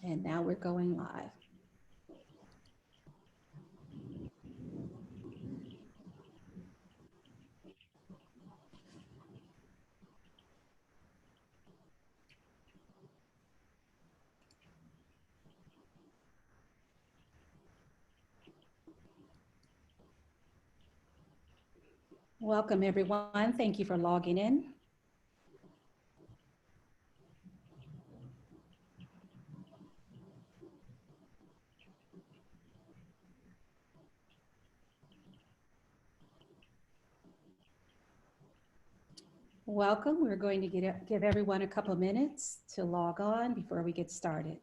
And now we're going live. Welcome everyone. Thank you for logging in. Welcome. We're going to give everyone a couple of minutes to log on before we get started.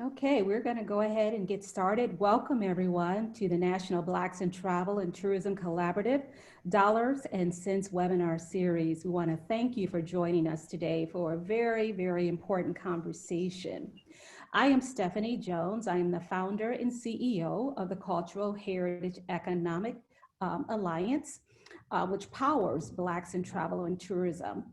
Okay, we're going to go ahead and get started. Welcome everyone to the National Blacks in Travel and Tourism Collaborative Dollars and Cents webinar series. We want to thank you for joining us today for a very, very important conversation. I am Stephanie Jones. I am the founder and CEO of the Cultural Heritage Economic Alliance, which powers Blacks in Travel and Tourism.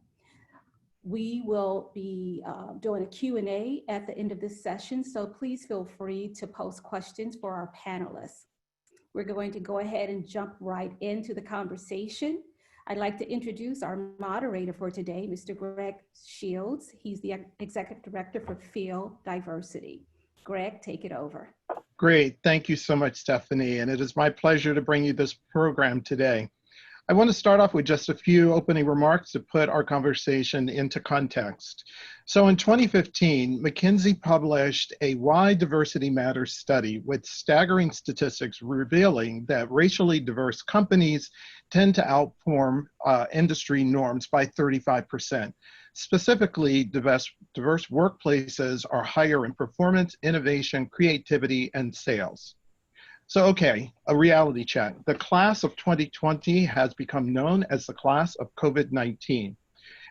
We will be doing a Q&A at the end of this session, so please feel free to post questions for our panelists. We're going to go ahead and jump right into the conversation. I'd like to introduce our moderator for today, Mr. Greg Shields. He's the Executive Director for Field Diversity. Greg, take it over. Great, thank you so much, Stephanie, and it is my pleasure to bring you this program today. I want to start off with just a few opening remarks to put our conversation into context. So in 2015, McKinsey published a Why Diversity Matters study with staggering statistics revealing that racially diverse companies tend to outperform industry norms by 35%. Specifically, diverse workplaces are higher in performance, innovation, creativity, and sales. So, okay, a reality check. The class of 2020 has become known as the class of COVID-19.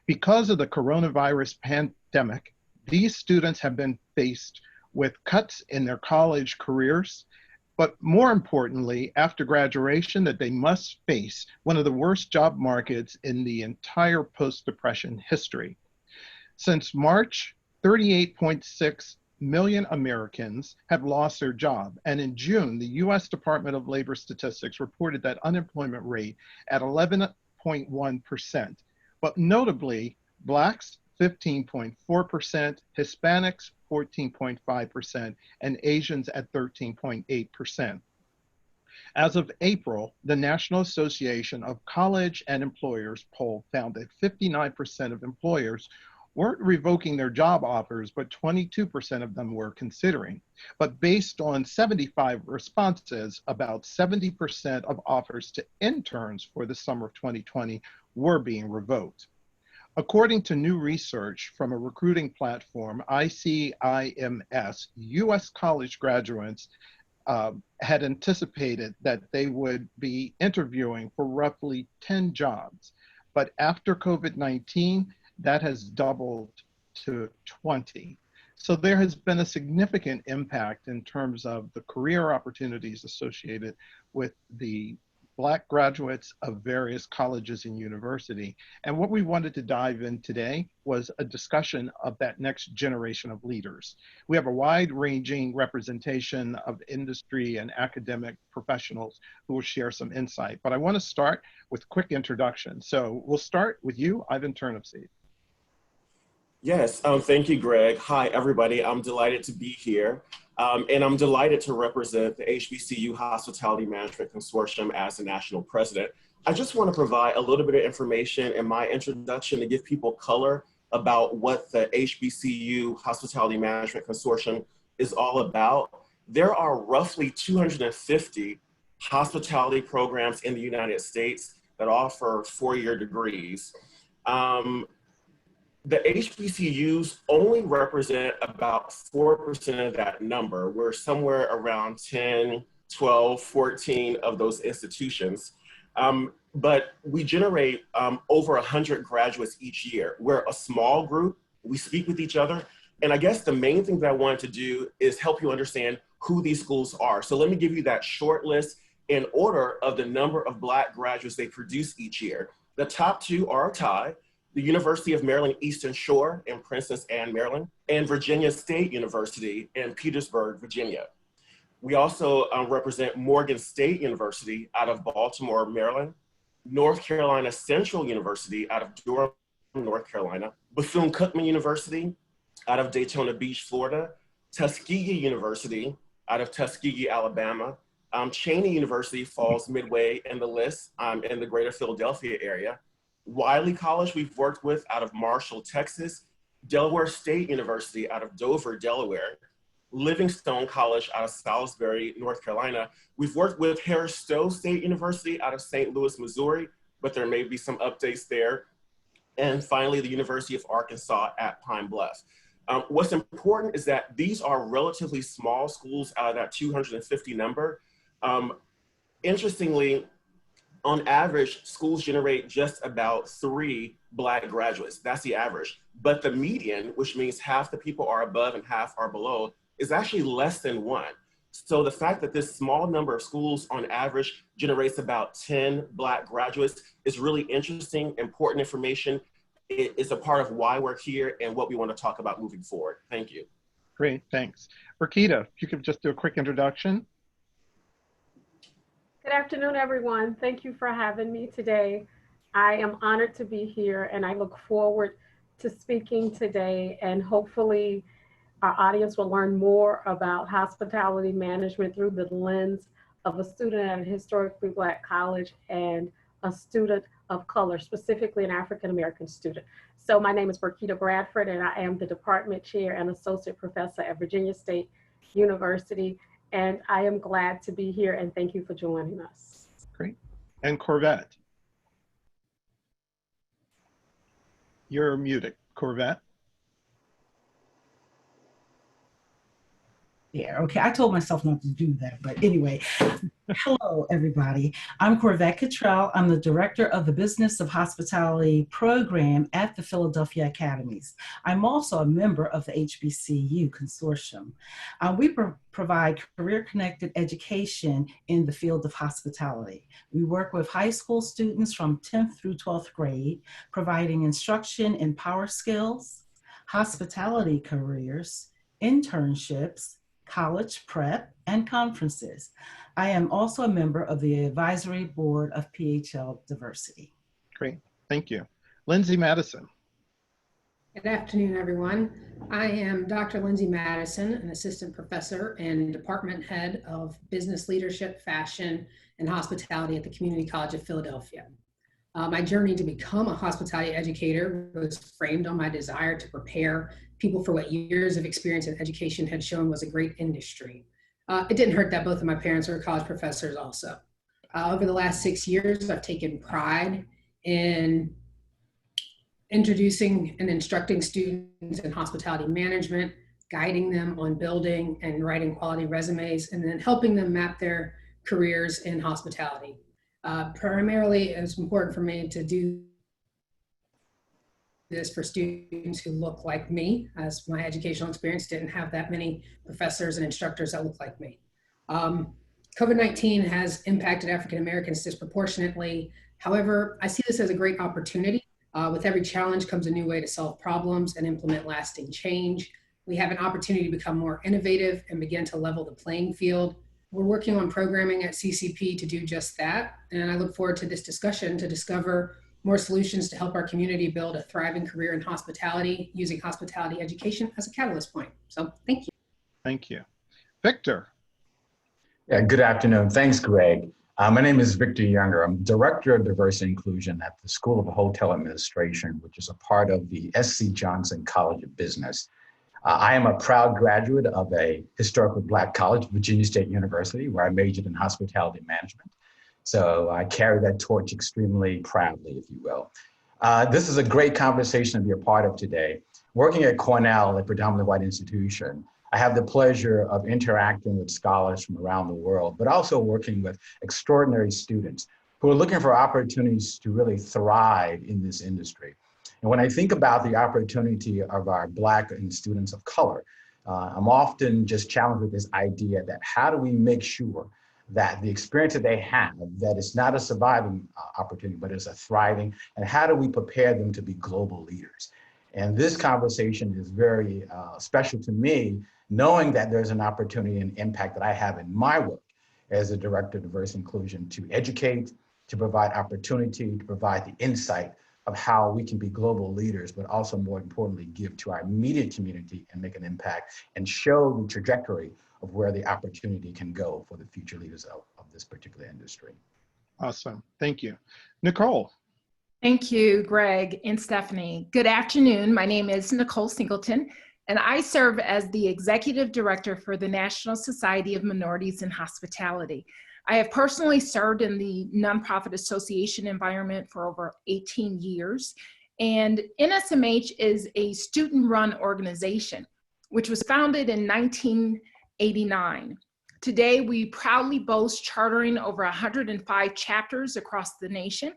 Because of the coronavirus pandemic, these students have been faced with cuts in their college careers, but more importantly, after graduation, that they must face one of the worst job markets in the entire post-Depression history. Since March, 38.6 million Americans have lost their job. And in June, the US Department of Labor Statistics reported that unemployment rate at 11.1%. But notably, Blacks, 15.4%, Hispanics, 14.5%, and Asians at 13.8%. As of April, the National Association of College and Employers poll found that 59% of employers weren't revoking their job offers, but 22% of them were considering. But based on 75 responses, about 70% of offers to interns for the summer of 2020 were being revoked. According to new research from a recruiting platform, ICIMS, US college graduates had anticipated that they would be interviewing for roughly 10 jobs. But after COVID-19, that has doubled to 20. So there has been a significant impact in terms of the career opportunities associated with the Black graduates of various colleges and university. And what we wanted to dive in today was a discussion of that next generation of leaders. We have a wide-ranging representation of industry and academic professionals who will share some insight. But I want to start with quick introduction. So we'll start with you, Ivan Turnipseed. Yes, thank you, Greg. Hi, everybody. I'm delighted to be here. And I'm delighted to represent the HBCU Hospitality Management Consortium as the national president. I just want to provide a little bit of information in my introduction to give people color about what the HBCU Hospitality Management Consortium is all about. There are roughly 250 hospitality programs in the United States that offer four-year degrees. The HBCUs only represent about 4% of that number. We're somewhere around 10, 12, 14 of those institutions. But we generate over 100 graduates each year. We're a small group, we speak with each other. And I guess the main thing that I wanted to do is help you understand who these schools are. So let me give you that short list in order of the number of Black graduates they produce each year. The top two are a tie: the University of Maryland Eastern Shore in Princess Anne, Maryland, and Virginia State University in Petersburg, Virginia. We also represent Morgan State University out of Baltimore, Maryland, North Carolina Central University out of Durham, North Carolina, Bethune-Cookman University out of Daytona Beach, Florida, Tuskegee University out of Tuskegee, Alabama. Cheyney University falls midway in the list in the greater Philadelphia area. Wiley College we've worked with out of Marshall, Texas, Delaware State University out of Dover, Delaware, Livingstone College out of Salisbury, North Carolina. We've worked with Harris Stowe State University out of St. Louis, Missouri, but there may be some updates there. And finally, the University of Arkansas at Pine Bluff. What's important is that these are relatively small schools out of that 250 number. Interestingly, on average, schools generate just about 3 Black graduates. That's the average. But the median, which means half the people are above and half are below, is actually less than 1. So the fact that this small number of schools on average generates about 10 Black graduates is really interesting, important information. It is a part of why we're here and what we want to talk about moving forward. Thank you. Great, thanks. Rakita, if you could just do a quick introduction. Good afternoon, everyone. Thank you for having me today. I am honored to be here, and I look forward to speaking today, and hopefully our audience will learn more about hospitality management through the lens of a student at a historically Black college and a student of color, specifically an African-American student. So my name is Rakita Bradford, and I am the department chair and associate professor at Virginia State University. And I am glad to be here, and thank you for joining us. Great. And Corvette. You're muted, Corvette. Yeah, okay, I told myself not to do that, but anyway. Hello, everybody. I'm Corvette Cottrell. I'm the director of the Business of Hospitality program at the Philadelphia Academies. I'm also a member of the HBCU consortium. We provide career-connected education in the field of hospitality. We work with high school students from 10th through 12th grade, providing instruction in power skills, hospitality careers, internships, college prep, and conferences. I am also a member of the advisory board of PHL Diversity. Great, thank you. Lindsay Madison. Good afternoon, everyone. I am Dr. Lindsay Madison, an assistant professor and department head of business leadership, fashion, and hospitality at the Community College of Philadelphia. My journey to become a hospitality educator was framed on my desire to prepare people for what years of experience in education had shown was a great industry. It didn't hurt that both of my parents were college professors also. Over the last 6 years, I've taken pride in introducing and instructing students in hospitality management, guiding them on building and writing quality resumes, and then helping them map their careers in hospitality. Primarily, it was important for me to do this for students who look like me, as my educational experience didn't have that many professors and instructors that look like me. COVID-19 has impacted African Americans disproportionately. However, I see this as a great opportunity. With every challenge comes a new way to solve problems and implement lasting change. We have an opportunity to become more innovative and begin to level the playing field. We're working on programming at CCP to do just that. And I look forward to this discussion to discover more solutions to help our community build a thriving career in hospitality, using hospitality education as a catalyst point. So thank you. Thank you. Victor. Yeah, good afternoon. Thanks, Greg. My name is Victor Younger. I'm Director of Diversity Inclusion at the School of Hotel Administration, which is a part of the SC Johnson College of Business. I am a proud graduate of a historically Black college, Virginia State University, where I majored in hospitality management. So I carry that torch extremely proudly, if you will. This is a great conversation to be a part of today. Working at Cornell, a predominantly white institution, I have the pleasure of interacting with scholars from around the world, but also working with extraordinary students who are looking for opportunities to really thrive in this industry. And when I think about the opportunity of our Black and students of color, I'm often just challenged with this idea that how do we make sure that the experience that they have, that it's not a surviving opportunity, but it's a thriving, and how do we prepare them to be global leaders? And this conversation is very special to me, knowing that there's an opportunity and impact that I have in my work as a director of diversity inclusion to educate, to provide opportunity, to provide the insight of how we can be global leaders, but also more importantly, give to our immediate community and make an impact and show the trajectory of where the opportunity can go for the future leaders of this particular industry. Awesome. Thank you. Nicole. Thank you, Greg and Stephanie. Good afternoon. My name is Nicole Singleton, and I serve as the Executive Director for the National Society of Minorities in Hospitality. I have personally served in the nonprofit association environment for over 18 years, and NSMH is a student-run organization, which was founded in 1989. Today, we proudly boast chartering over 105 chapters across the nation.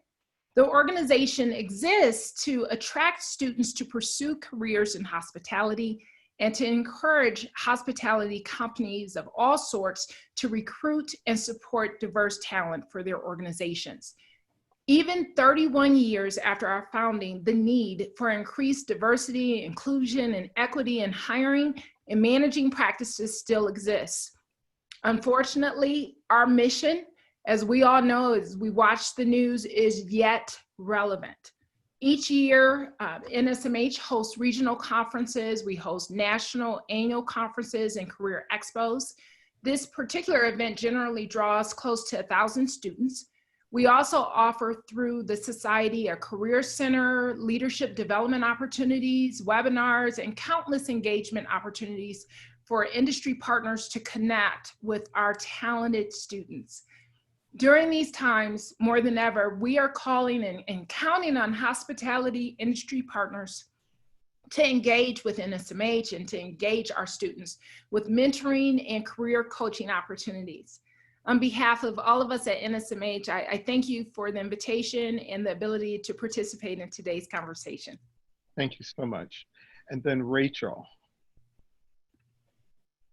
The organization exists to attract students to pursue careers in hospitality and to encourage hospitality companies of all sorts to recruit and support diverse talent for their organizations. Even 31 years after our founding, the need for increased diversity, inclusion, and equity in hiring and managing practices still exists. Unfortunately, our mission, as we all know, as we watch the news, is yet relevant. Each year, NSMH hosts regional conferences. We host national annual conferences and career expos. This particular event generally draws close to 1,000 students. We also offer through the Society a career center, leadership development opportunities, webinars, and countless engagement opportunities for industry partners to connect with our talented students. During these times, more than ever, we are calling and counting on hospitality industry partners to engage with NSMH and to engage our students with mentoring and career coaching opportunities. On behalf of all of us at NSMH, I thank you for the invitation and the ability to participate in today's conversation. Thank you so much. And then Rachel.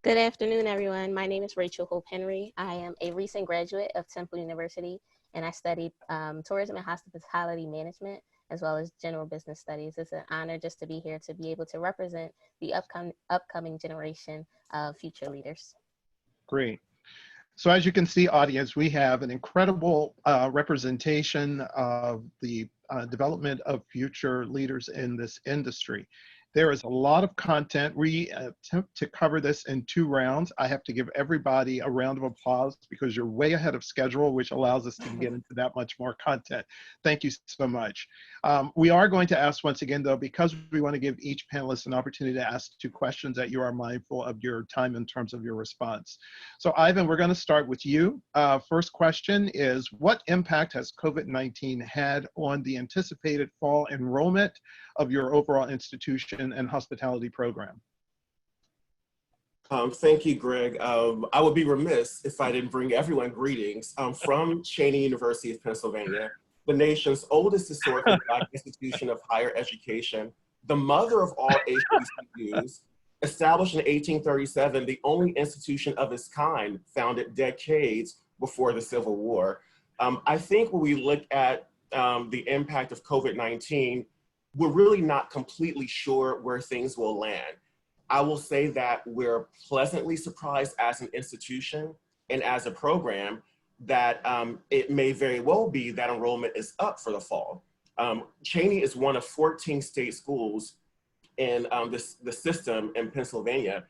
Good afternoon, everyone. My name is Rachel Hope Henry. I am a recent graduate of Temple University, and I studied tourism and hospitality management, as well as general business studies. It's an honor just to be here to be able to represent the upcoming generation of future leaders. Great. So as you can see, audience, we have an incredible representation of the development of future leaders in this industry. There is a lot of content. We attempt to cover this in 2 rounds. I have to give everybody a round of applause because you're way ahead of schedule, which allows us to get into that much more content. Thank you so much. We are going to ask once again, though, because we want to give each panelist an opportunity to ask 2 questions, that you are mindful of your time in terms of your response. So Ivan, we're going to start with you. First question is, what impact has COVID-19 had on the anticipated fall enrollment of your overall institution and hospitality program? Thank you, Greg. I would be remiss if I didn't bring everyone greetings from Cheyney University of Pennsylvania, the nation's oldest historically Black institution of higher education, the mother of all HBCUs, established in 1837, the only institution of its kind, founded decades before the Civil War. I think when we look at the impact of COVID-19, we're really not completely sure where things will land. I will say that we're pleasantly surprised as an institution and as a program that it may very well be that enrollment is up for the fall. Cheyney is one of 14 state schools in the system in Pennsylvania.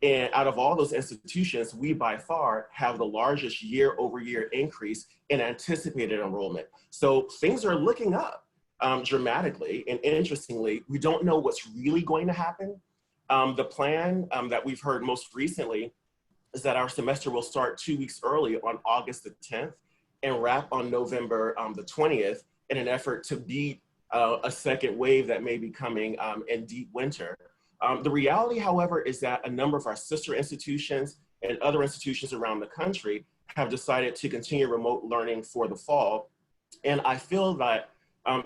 And out of all those institutions, we by far have the largest year-over-year increase in anticipated enrollment. So things are looking up dramatically, and interestingly, we don't know what's really going to happen. The plan that we've heard most recently is that our semester will start 2 weeks early on August the 10th and wrap on November the 20th in an effort to beat a second wave that may be coming in deep winter. The reality, however, is that a number of our sister institutions and other institutions around the country have decided to continue remote learning for the fall. And I feel that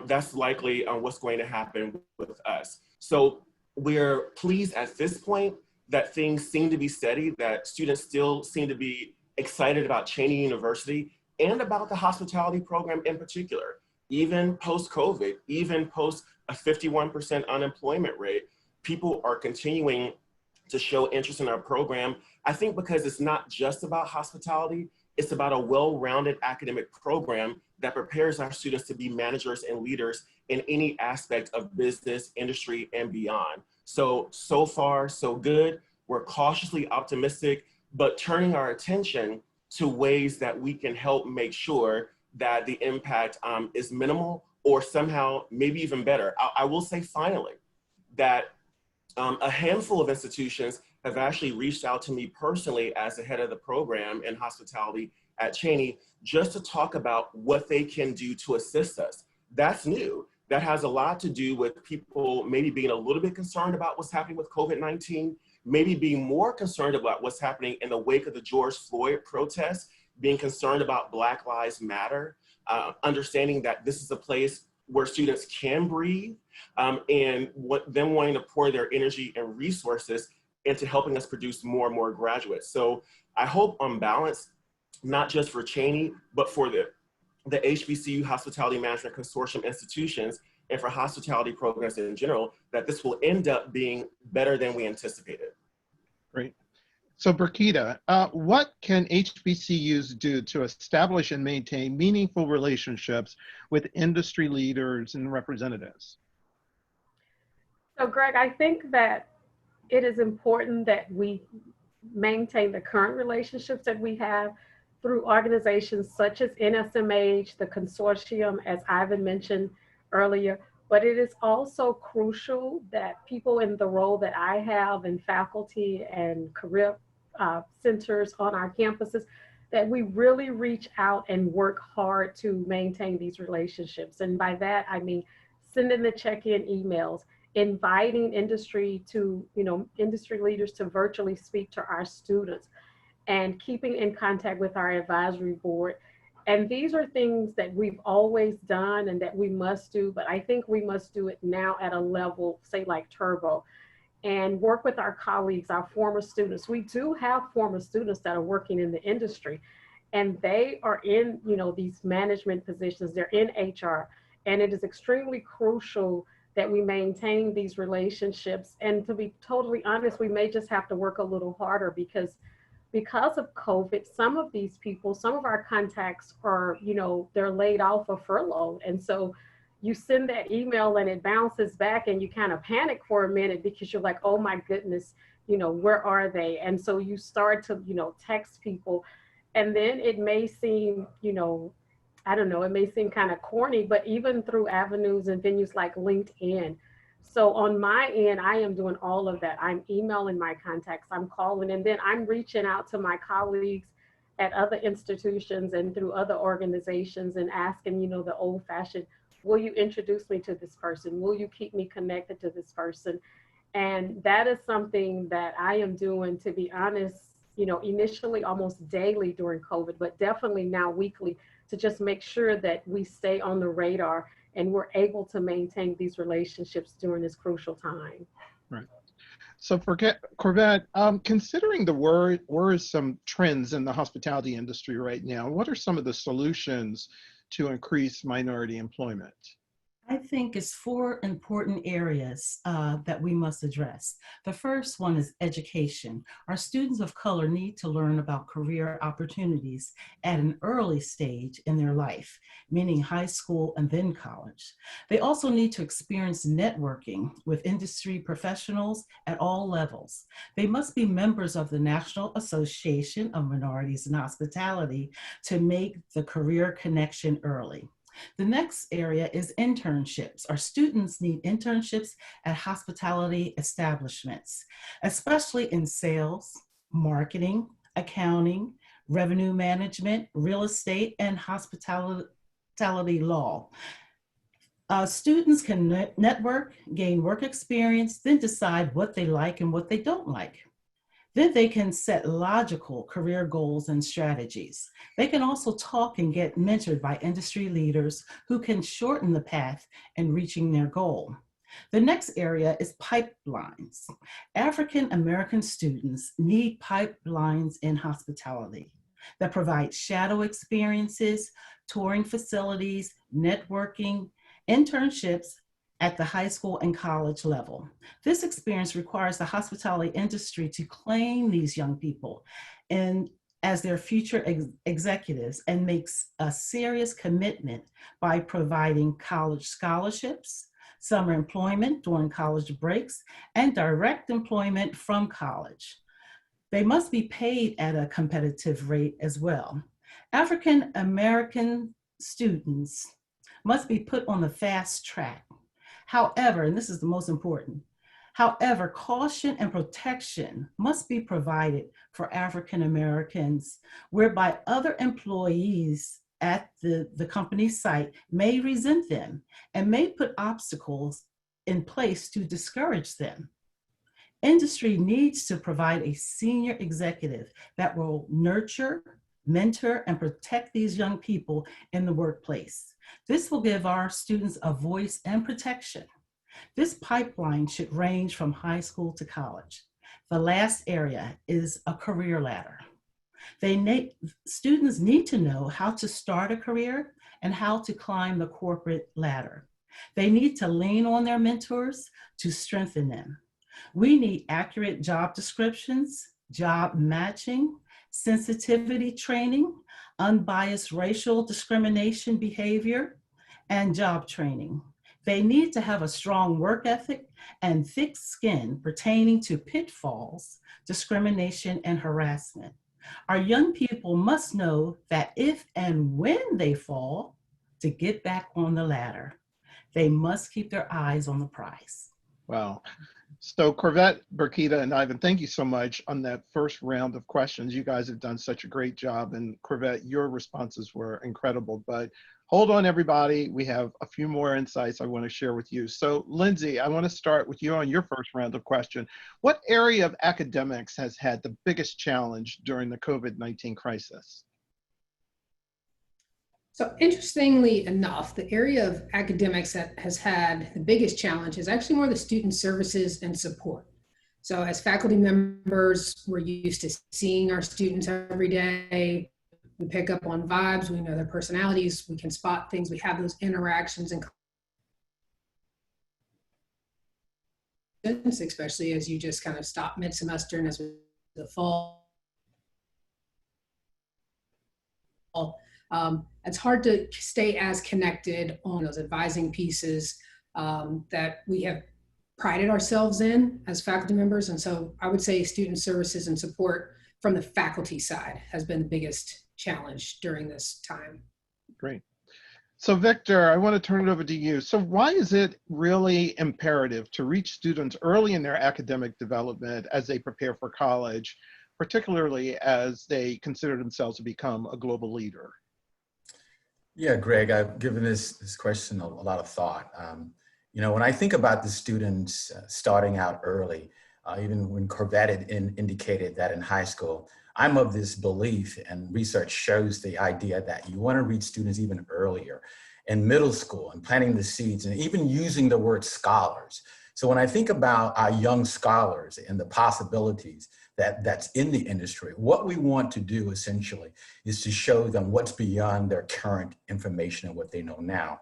that's likely what's going to happen with us. So we're pleased at this point that things seem to be steady, that students still seem to be excited about Cheyney University and about the hospitality program in particular. Even post-COVID, even post a 51% unemployment rate, people are continuing to show interest in our program. I think because it's not just about hospitality, it's about a well-rounded academic program that prepares our students to be managers and leaders in any aspect of business, industry, and beyond. So far, so good. We're cautiously optimistic, but turning our attention to ways that we can help make sure that the impact is minimal or somehow maybe even better. I will say finally that a handful of institutions have actually reached out to me personally as the head of the program in hospitality at Cheyney just to talk about what they can do to assist us. That's new. That has a lot to do with people maybe being a little bit concerned about what's happening with COVID-19, maybe being more concerned about what's happening in the wake of the George Floyd protests, being concerned about Black Lives Matter, understanding that this is a place where students can breathe, and them wanting to pour their energy and resources into helping us produce more and more graduates. So I hope on balance, not just for Cheyney, but for the HBCU Hospitality Management Consortium institutions and for hospitality programs in general, that this will end up being better than we anticipated. Great. So Burkita, what can HBCUs do to establish and maintain meaningful relationships with industry leaders and representatives? So Greg, I think that it is important that we maintain the current relationships that we have through organizations such as NSMH, the consortium, as Ivan mentioned earlier, but it is also crucial that people in the role that I have in faculty and career centers on our campuses, that we really reach out and work hard to maintain these relationships. And by that, I mean sending the check-in emails, inviting industry leaders to virtually speak to our students, and keeping in contact with our advisory board. And these are things that we've always done and that we must do, but I think we must do it now at a level, say like turbo, and work with our colleagues, our former students. We do have former students that are working in the industry, and they are in, these management positions, they're in HR, and it is extremely crucial that we maintain these relationships. And to be totally honest, we may just have to work a little harder because of COVID, some of these people, some of our contacts are, they're laid off or furloughed. And so you send that email and it bounces back and you kind of panic for a minute because you're like, oh my goodness, where are they? And so you start to, text people, and then it may seem, I don't know, it may seem kind of corny, but even through avenues and venues like LinkedIn. So on my end, I am doing all of that. I'm emailing my contacts, I'm calling, and then I'm reaching out to my colleagues at other institutions and through other organizations and asking, the old fashioned, will you introduce me to this person? Will you keep me connected to this person? And that is something that I am doing, to be honest, initially almost daily during COVID, but definitely now weekly, to just make sure that we stay on the radar and we're able to maintain these relationships during this crucial time. Right. So for Corvette, considering the worrisome trends in the hospitality industry right now, what are some of the solutions to increase minority employment? I think it's 4 important areas that we must address. The first one is education. Our students of color need to learn about career opportunities at an early stage in their life, meaning high school and then college. They also need to experience networking with industry professionals at all levels. They must be members of the National Association of Minorities in Hospitality to make the career connection early. The next area is internships. Our students need internships at hospitality establishments, especially in sales, marketing, accounting, revenue management, real estate, and hospitality law. Students can network, gain work experience, then decide what they like and what they don't like. Then they can set logical career goals and strategies. They can also talk and get mentored by industry leaders who can shorten the path in reaching their goal. The next area is pipelines. African American students need pipelines in hospitality that provide shadow experiences, touring facilities, networking, internships at the high school and college level. This experience requires the hospitality industry to claim these young people and as their future executives and makes a serious commitment by providing college scholarships, summer employment during college breaks, and direct employment from college. They must be paid at a competitive rate as well. African American students must be put on the fast track. However, and this is the most important, however, caution and protection must be provided for African Americans, whereby other employees at the company site may resent them and may put obstacles in place to discourage them. Industry needs to provide a senior executive that will nurture, mentor, and protect these young people in the workplace. This will give our students a voice and protection. This pipeline should range from high school to college. The last area is a career ladder. Students need to know how to start a career and how to climb the corporate ladder. They need to lean on their mentors to strengthen them. We need accurate job descriptions, job matching, sensitivity training, unbiased racial discrimination behavior, and job training. They need to have a strong work ethic and thick skin pertaining to pitfalls, discrimination, and harassment. Our young people must know that if and when they fall, to get back on the ladder. They must keep their eyes on the prize. Wow. So Corvette, Burkita, and Ivan, thank you so much on that first round of questions. You guys have done such a great job. And Corvette, your responses were incredible. But hold on, everybody. We have a few more insights I want to share with you. So Lindsay, I want to start with you on your first round of question. What area of academics has had the biggest challenge during the COVID-19 crisis? So interestingly enough, the area of academics that has had the biggest challenge is actually more the student services and support. So as faculty members, we're used to seeing our students every day. We pick up on vibes, we know their personalities, we can spot things, we have those interactions and especially as you just kind of stop mid-semester and as the fall. It's hard to stay as connected on those advising pieces that we have prided ourselves in as faculty members. And so I would say student services and support from the faculty side has been the biggest challenge during this time. Great. So Victor, I want to turn it over to you. So why is it really imperative to reach students early in their academic development as they prepare for college, particularly as they consider themselves to become a global leader? Yeah, Greg, I've given this question a lot of thought. You know, when I think about the students starting out early, even when Corvette had indicated that in high school, I'm of this belief, and research shows the idea that you want to reach students even earlier in middle school and planting the seeds and even using the word scholars. So when I think about our young scholars and the possibilities that's in the industry, what we want to do essentially is to show them what's beyond their current information and what they know now.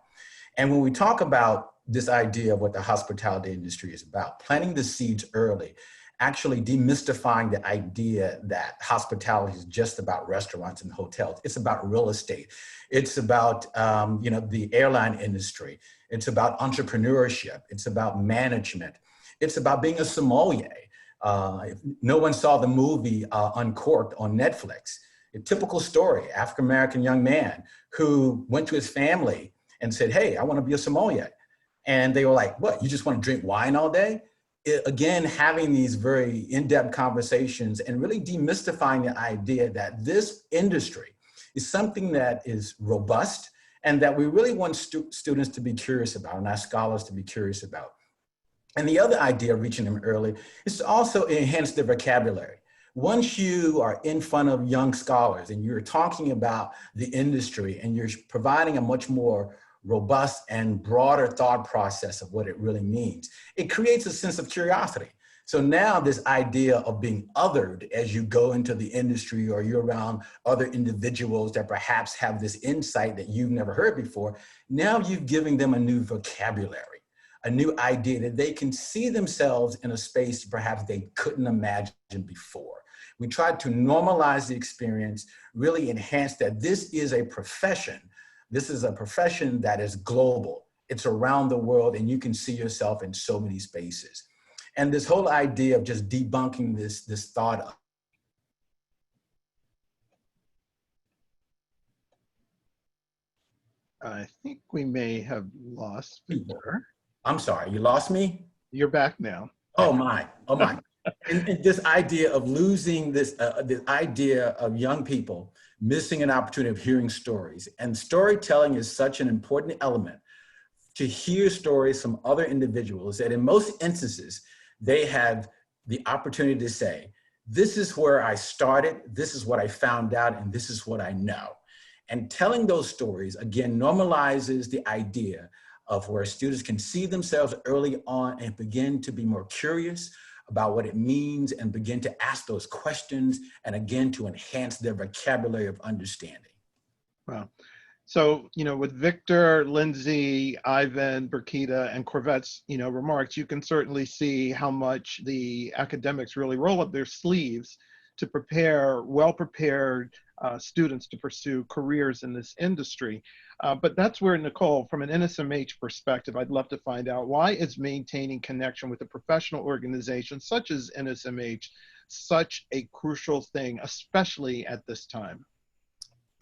And when we talk about this idea of what the hospitality industry is about, planting the seeds early, actually demystifying the idea that hospitality is just about restaurants and hotels. It's about real estate. It's about you know, the airline industry. It's about entrepreneurship. It's about management. It's about being a sommelier. If no one saw the movie Uncorked on Netflix, a typical story, African-American young man who went to his family and said, hey, I want to be a sommelier. And they were like, what, you just want to drink wine all day? Again, having these very in-depth conversations and really demystifying the idea that this industry is something that is robust, and that we really want students to be curious about, and our scholars to be curious about. And the other idea of reaching them early is to also enhance their vocabulary. Once you are in front of young scholars and you're talking about the industry and you're providing a much more robust and broader thought process of what it really means, it creates a sense of curiosity. So now this idea of being othered as you go into the industry or you're around other individuals that perhaps have this insight that you've never heard before, now you've given them a new vocabulary, a new idea that they can see themselves in a space perhaps they couldn't imagine before. We tried to normalize the experience, really enhance that this is a profession. This is a profession that is global. It's around the world and you can see yourself in so many spaces. And this whole idea of just debunking this thought. I think we may have lost Victor. I'm sorry, you lost me? You're back now. Oh my, oh my. And this idea of losing this idea of young people missing an opportunity of hearing stories. And storytelling is such an important element to hear stories from other individuals that in most instances, they have the opportunity to say, this is where I started, this is what I found out, and this is what I know. And telling those stories, again, normalizes the idea of where students can see themselves early on and begin to be more curious about what it means and begin to ask those questions and again, to enhance their vocabulary of understanding. Wow. So, with Victor, Lindsay, Ivan, Burkita, and Corvette's, remarks, you can certainly see how much the academics really roll up their sleeves to prepare well-prepared students to pursue careers in this industry. But that's where, Nicole, from an NSMH perspective, I'd love to find out, why is maintaining connection with a professional organization such as NSMH such a crucial thing, especially at this time?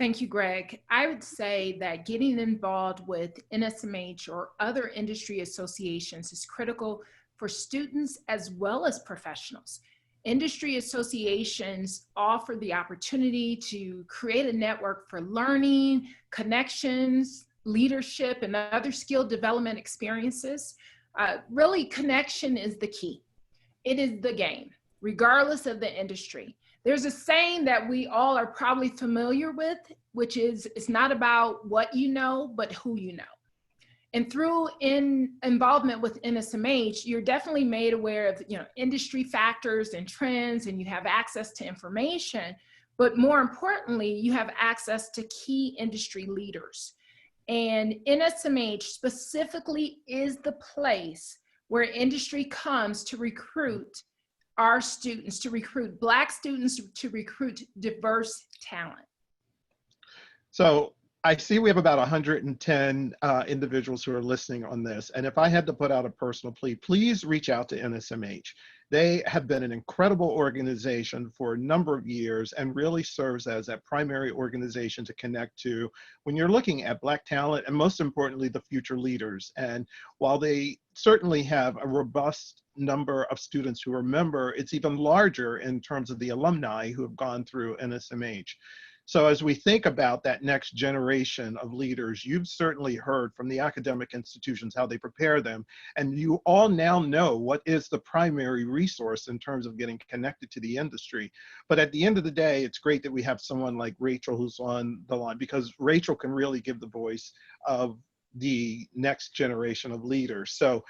Thank you, Greg. I would say that getting involved with NSMH or other industry associations is critical for students as well as professionals. Industry associations offer the opportunity to create a network for learning, connections, leadership, and other skill development experiences. Really, connection is the key. It is the game, regardless of the industry. There's a saying that we all are probably familiar with, which is, it's not about what you know, but who you know. And through involvement with NSMH, you're definitely made aware of industry factors and trends, and you have access to information. But more importantly, you have access to key industry leaders. And NSMH specifically is the place where industry comes to recruit our students, to recruit Black students, to recruit diverse talent. So I see we have about 110 individuals who are listening on this. And if I had to put out a personal plea, please reach out to NSMH. They have been an incredible organization for a number of years and really serves as that primary organization to connect to when you're looking at Black talent and, most importantly, the future leaders. And while they certainly have a robust number of students who are member, it's even larger in terms of the alumni who have gone through NSMH. So as we think about that next generation of leaders, you've certainly heard from the academic institutions how they prepare them, and you all now know what is the primary resource in terms of getting connected to the industry. But at the end of the day, it's great that we have someone like Rachel who's on the line, because Rachel can really give the voice of the next generation of leaders. So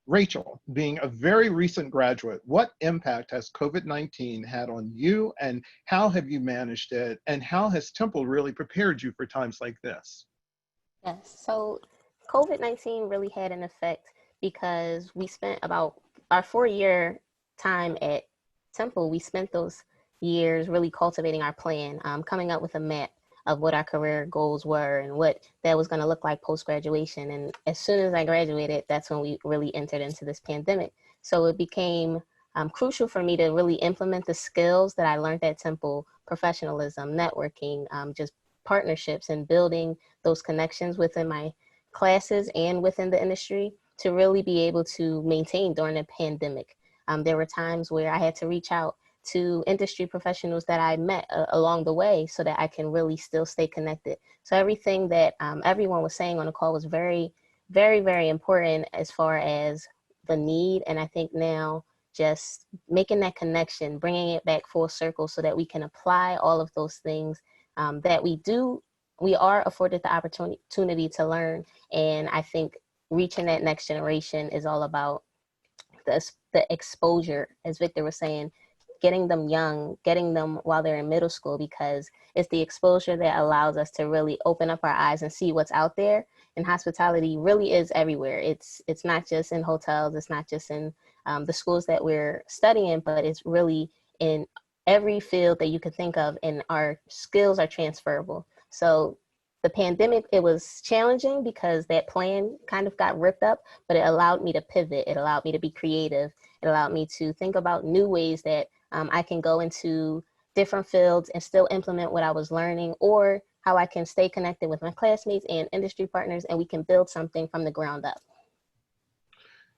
Rachel, being a very recent graduate, what impact has COVID-19 had on you, and how have you managed it, and how has Temple really prepared you for times like this? Yes, so COVID-19 really had an effect because we spent about our 4-year time at Temple, we spent those years really cultivating our plan, coming up with a map of what our career goals were and what that was going to look like post-graduation. And as soon as I graduated, that's when we really entered into this pandemic. So it became crucial for me to really implement the skills that I learned at Temple: professionalism, networking, just partnerships, and building those connections within my classes and within the industry to really be able to maintain during the pandemic. There were times where I had to reach out to industry professionals that I met along the way so that I can really still stay connected. So everything that everyone was saying on the call was very, very, very important as far as the need. And I think now just making that connection, bringing it back full circle so that we can apply all of those things that we are afforded the opportunity to learn. And I think reaching that next generation is all about the exposure, as Victor was saying, getting them young, getting them while they're in middle school, because it's the exposure that allows us to really open up our eyes and see what's out there. And hospitality really is everywhere. It's not just in hotels, it's not just in the schools that we're studying, but it's really in every field that you could think of, and our skills are transferable. So the pandemic, it was challenging because that plan kind of got ripped up, but it allowed me to pivot. It allowed me to be creative. It allowed me to think about new ways that I can go into different fields and still implement what I was learning, or how I can stay connected with my classmates and industry partners, and we can build something from the ground up.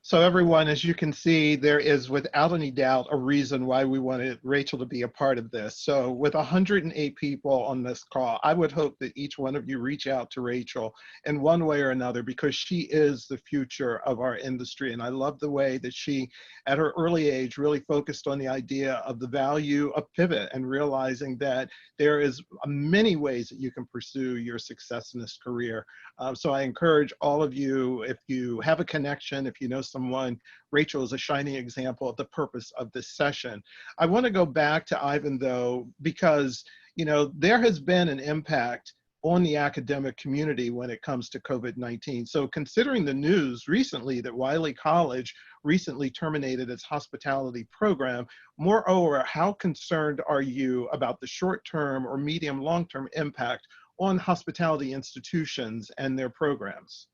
So everyone, as you can see, there is without any doubt a reason why we wanted Rachel to be a part of this. So with 108 people on this call, I would hope that each one of you reach out to Rachel in one way or another, because she is the future of our industry. And I love the way that she, at her early age, really focused on the idea of the value of pivot and realizing that there is many ways that you can pursue your success in this career. So I encourage all of you, if you have a connection, if you know someone, Rachel is a shining example of the purpose of this session. I want to go back to Ivan, though, because there has been an impact on the academic community when it comes to COVID-19. So considering the news recently that Wiley College recently terminated its hospitality program, moreover, how concerned are you about the short-term or medium long-term impact on hospitality institutions and their programs?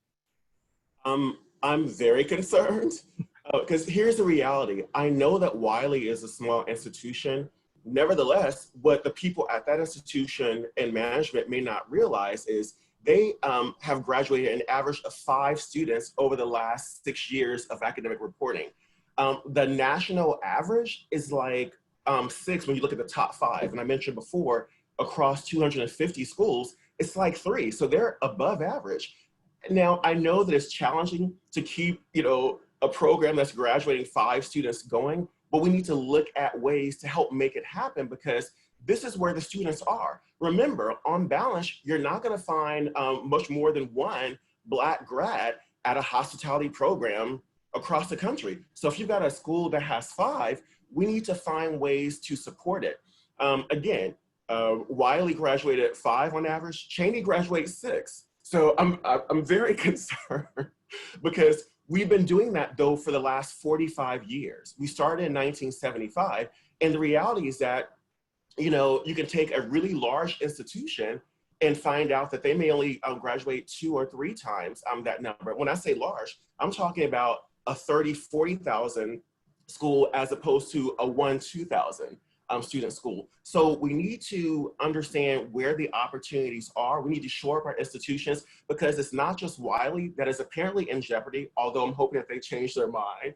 I'm very concerned because here's the reality. I know that Wiley is a small institution. Nevertheless, what the people at that institution and management may not realize is they have graduated an average of 5 students over the last 6 years of academic reporting. The national average is like 6 when you look at the top 5. And I mentioned before, across 250 schools, it's like 3. So they're above average. Now, I know that it's challenging to keep, a program that's graduating 5 students going, but we need to look at ways to help make it happen, because this is where the students are. Remember, on balance, you're not going to find much more than 1 Black grad at a hospitality program across the country. So if you've got a school that has 5, we need to find ways to support it. Again, Wiley graduated 5 on average. Cheyney graduated 6. So I'm very concerned because we've been doing that, though, for the last 45 years. We started in 1975, and the reality is that, you can take a really large institution and find out that they may only graduate 2 or 3 times that number. When I say large, I'm talking about a 30, 40,000 school as opposed to a 1-2,000 student school. So we need to understand where the opportunities are. We need to shore up our institutions, because it's not just Wiley that is apparently in jeopardy, although I'm hoping that they change their mind.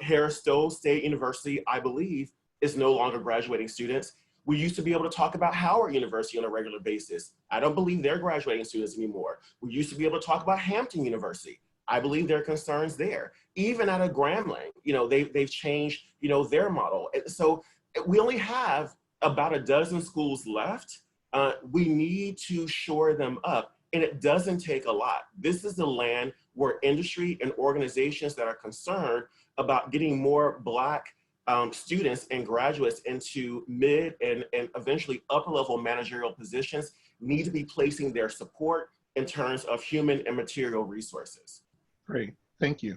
Harris Stowe State University, I believe, is no longer graduating students. We used to be able to talk about Howard University on a regular basis. I don't believe they're graduating students anymore. We used to be able to talk about Hampton University. I believe there are concerns there. Even at a Grambling, they've changed, their model. So we only have about a dozen schools left. We need to shore them up, and it doesn't take a lot. This is the land where industry and organizations that are concerned about getting more Black students and graduates into mid and eventually upper level managerial positions need to be placing their support in terms of human and material resources. Great, thank you.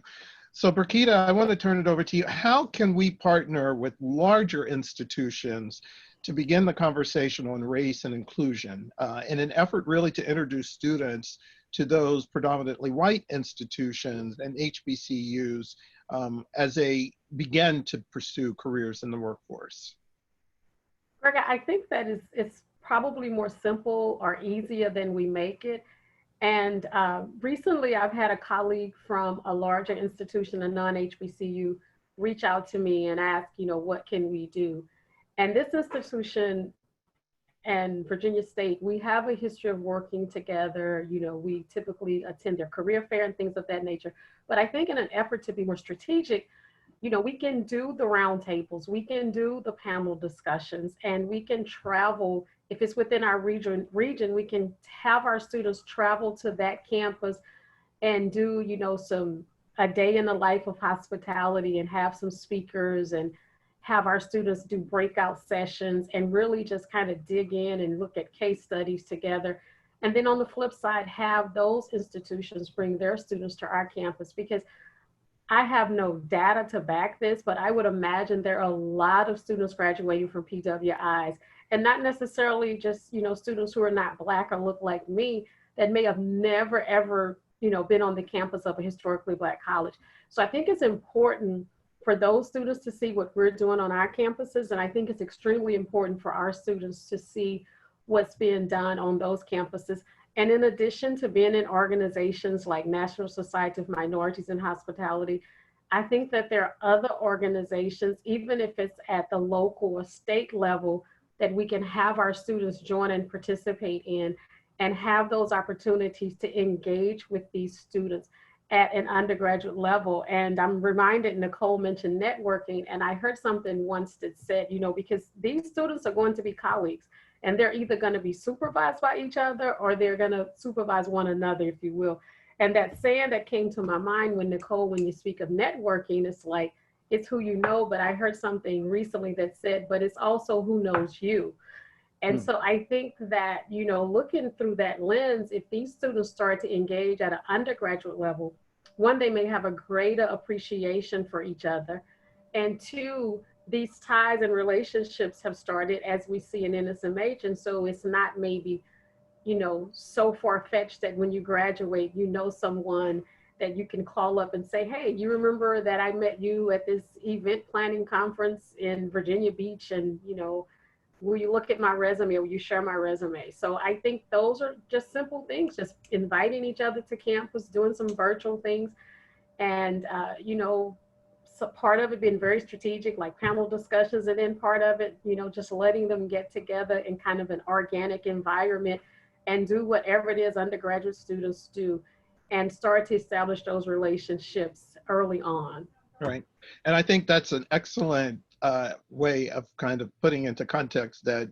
So Burkita, I want to turn it over to you. How can we partner with larger institutions to begin the conversation on race and inclusion in an effort really to introduce students to those predominantly white institutions and HBCUs as they begin to pursue careers in the workforce? Greg, I think that it's probably more simple or easier than we make it. And recently I've had a colleague from a larger institution, a non-HBCU, reach out to me and ask, what can we do? And this institution and Virginia State, we have a history of working together. You know, we typically attend their career fair and things of that nature. But I think in an effort to be more strategic, you know, we can do the roundtables, we can do the panel discussions, and we can travel. If it's within our region, we can have our students travel to that campus and do, you know, a day in the life of hospitality and have some speakers and have our students do breakout sessions and really just kind of dig in and look at case studies together. And then on the flip side, have those institutions bring their students to our campus, because I have no data to back this, but I would imagine there are a lot of students graduating from PWIs, and not necessarily just, you know, students who are not Black or look like me, that may have never, ever, you know, been on the campus of a historically Black college. So I think it's important for those students to see what we're doing on our campuses. And I think it's extremely important for our students to see what's being done on those campuses. And in addition to being in organizations like National Society of Minorities in Hospitality, I think that there are other organizations, even if it's at the local or state level, that we can have our students join and participate in, and have those opportunities to engage with these students at an undergraduate level. And I'm reminded, Nicole mentioned networking, and I heard something once that said, you know, because these students are going to be colleagues, and they're either going to be supervised by each other or they're going to supervise one another, if you will. And that saying that came to my mind when, Nicole, when you speak of networking, it's like, it's who you know, but I heard something recently that said, but it's also who knows you. And so I think that, you know, looking through that lens, if these students start to engage at an undergraduate level, one, they may have a greater appreciation for each other. And two, these ties and relationships have started, as we see in NSMH. And so it's not maybe, you know, so far-fetched that when you graduate, you know someone that you can call up and say, hey, you remember that I met you at this event planning conference in Virginia Beach, and, you know, will you look at my resume, or will you share my resume? So I think those are just simple things, just inviting each other to campus, doing some virtual things. And, you know, so part of it being very strategic, like panel discussions, and then part of it, you know, just letting them get together in kind of an organic environment and do whatever it is undergraduate students do, and start to establish those relationships early on. Right. And I think that's an excellent way of kind of putting into context that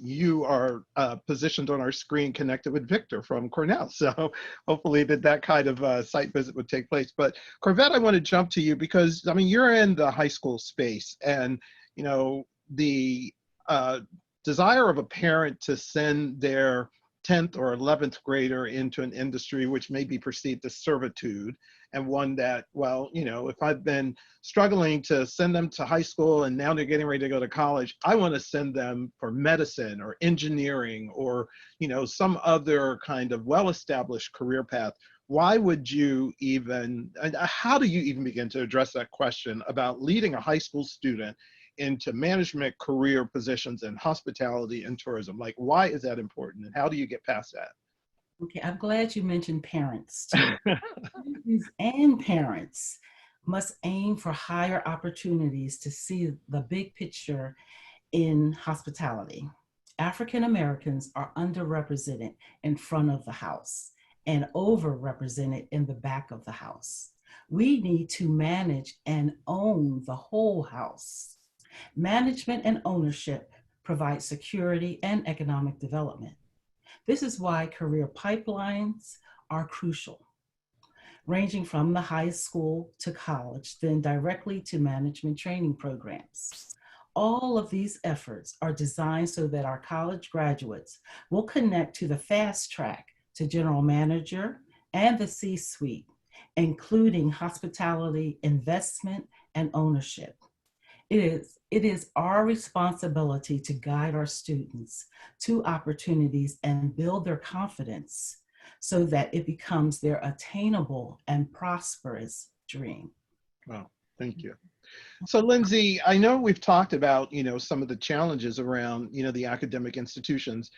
you are positioned on our screen connected with Victor from Cornell. So hopefully that kind of site visit would take place. But Corvette, I want to jump to you because, I mean, you're in the high school space, and, you know, the desire of a parent to send their 10th or 11th grader into an industry which may be perceived as servitude, and one that, well, you know, if I've been struggling to send them to high school and now they're getting ready to go to college, I want to send them for medicine or engineering or, you know, some other kind of well-established career path. Why would you even, how do you even begin to address that question about leading a high school student into management career positions in hospitality and tourism? Like, why is that important, and how do you get past that? Okay, I'm glad you mentioned parents too. Students and parents must aim for higher opportunities to see the big picture in hospitality. African Americans are underrepresented in front of the house and overrepresented in the back of the house. We need to manage and own the whole house. Management and ownership provide security and economic development. This is why career pipelines are crucial, ranging from the high school to college, then directly to management training programs. All of these efforts are designed so that our college graduates will connect to the fast track to general manager and the C-suite, including hospitality, investment, and ownership. It is our responsibility to guide our students to opportunities and build their confidence so that it becomes their attainable and prosperous dream. Wow, thank you. So Lindsay, I know we've talked about, you know, some of the challenges around, you know, the academic institutions.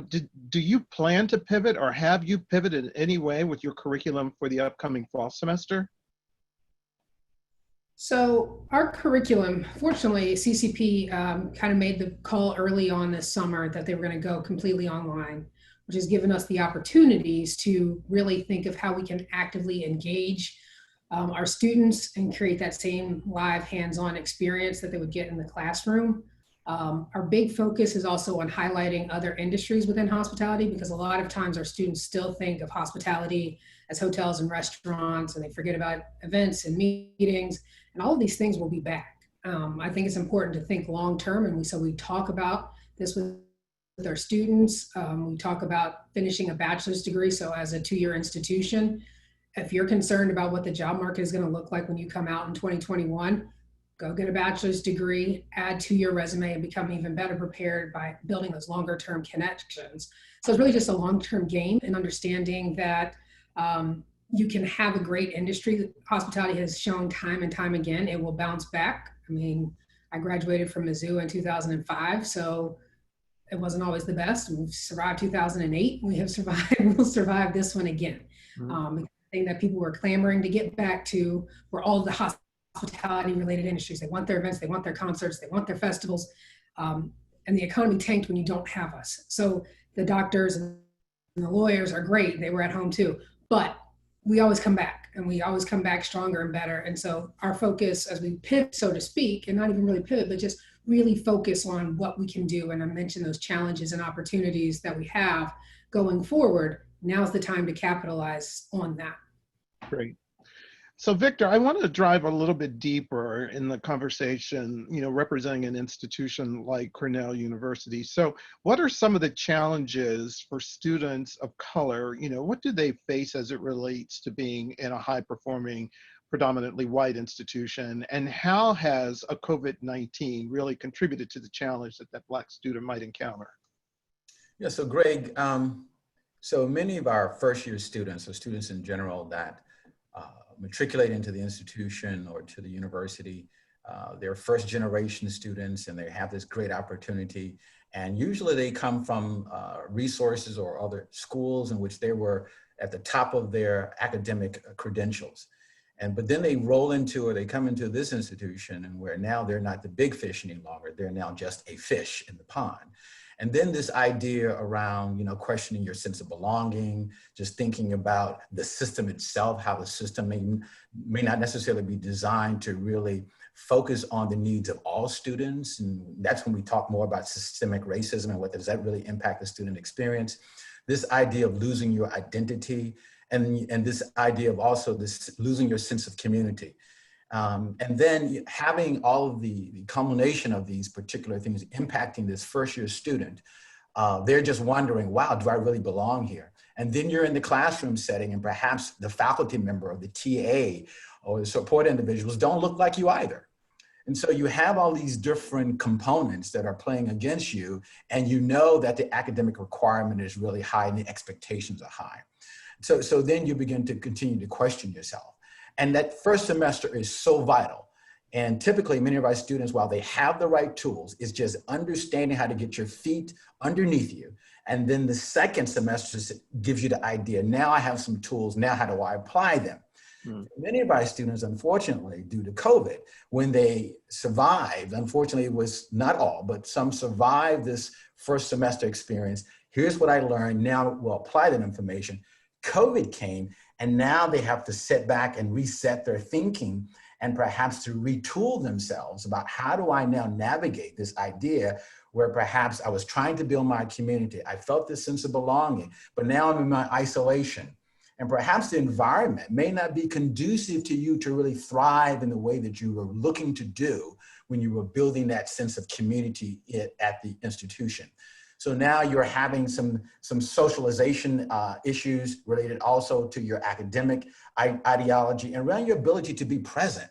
Do you plan to pivot, or have you pivoted in any way with your curriculum for the upcoming fall semester? So our curriculum, fortunately, CCP kind of made the call early on this summer that they were going to go completely online, which has given us the opportunities to really think of how we can actively engage our students and create that same live hands-on experience that they would get in the classroom. Our big focus is also on highlighting other industries within hospitality, because a lot of times our students still think of hospitality as hotels and restaurants, and they forget about events and meetings, and all of these things will be back. I think it's important to think long-term, and so we talk about this with our students. We talk about finishing a bachelor's degree. So as a 2-year institution, if you're concerned about what the job market is going to look like when you come out in 2021, go get a bachelor's degree, add to your resume, and become even better prepared by building those longer term connections. So it's really just a long-term game and understanding that you can have a great industry. Hospitality has shown time and time again, it will bounce back. I mean, I graduated from Mizzou in 2005, so it wasn't always the best. We've survived 2008. We have survived, we'll survive this one again. The thing that people were clamoring to get back to were all the hospitality related industries. They want their events, they want their concerts, they want their festivals. And the economy tanked when you don't have us. So the doctors and the lawyers are great. They were at home too, but we always come back, and we always come back stronger and better. And so our focus as we pivot, so to speak, and not even really pivot, but just really focus on what we can do. And I mentioned those challenges and opportunities that we have going forward. Now's the time to capitalize on that. Great. So Victor, I want to drive a little bit deeper in the conversation, representing an institution like Cornell University. So what are some of the challenges for students of color? What do they face as it relates to being in a high performing, predominantly white institution? And how has a COVID-19 really contributed to the challenge that Black student might encounter? Yeah, so Greg, so many of our first year students, or students in general that matriculate into the institution or to the university, they're first generation students, and they have this great opportunity. And usually they come from resources or other schools in which they were at the top of their academic credentials. But then they roll into, or they come into this institution, and where now they're not the big fish any longer, they're now just a fish in the pond. And then this idea around, questioning your sense of belonging, just thinking about the system itself, how the system may not necessarily be designed to really focus on the needs of all students. And that's when we talk more about systemic racism and what does that really impact the student experience. This idea of losing your identity, and this idea of also this losing your sense of community. And then having all of the culmination of these particular things impacting this first year student, they're just wondering, wow, do I really belong here? And then you're in the classroom setting, and perhaps the faculty member or the TA or the support individuals don't look like you either. And so you have all these different components that are playing against you, and you know that the academic requirement is really high and the expectations are high. So then you begin to continue to question yourself. And that first semester is so vital. And typically many of our students, while they have the right tools, is just understanding how to get your feet underneath you. And then the second semester gives you the idea, now I have some tools, now how do I apply them? Many of our students, unfortunately, due to COVID, when they survived, unfortunately it was not all, but some survived this first semester experience. Here's what I learned, now we'll apply that information. COVID came, and now they have to sit back and reset their thinking and perhaps to retool themselves about how do I now navigate this idea where perhaps I was trying to build my community. I felt this sense of belonging, but now I'm in my isolation. And perhaps the environment may not be conducive to you to really thrive in the way that you were looking to do when you were building that sense of community at the institution. So now you're having some socialization issues related also to your academic ideology and around your ability to be present.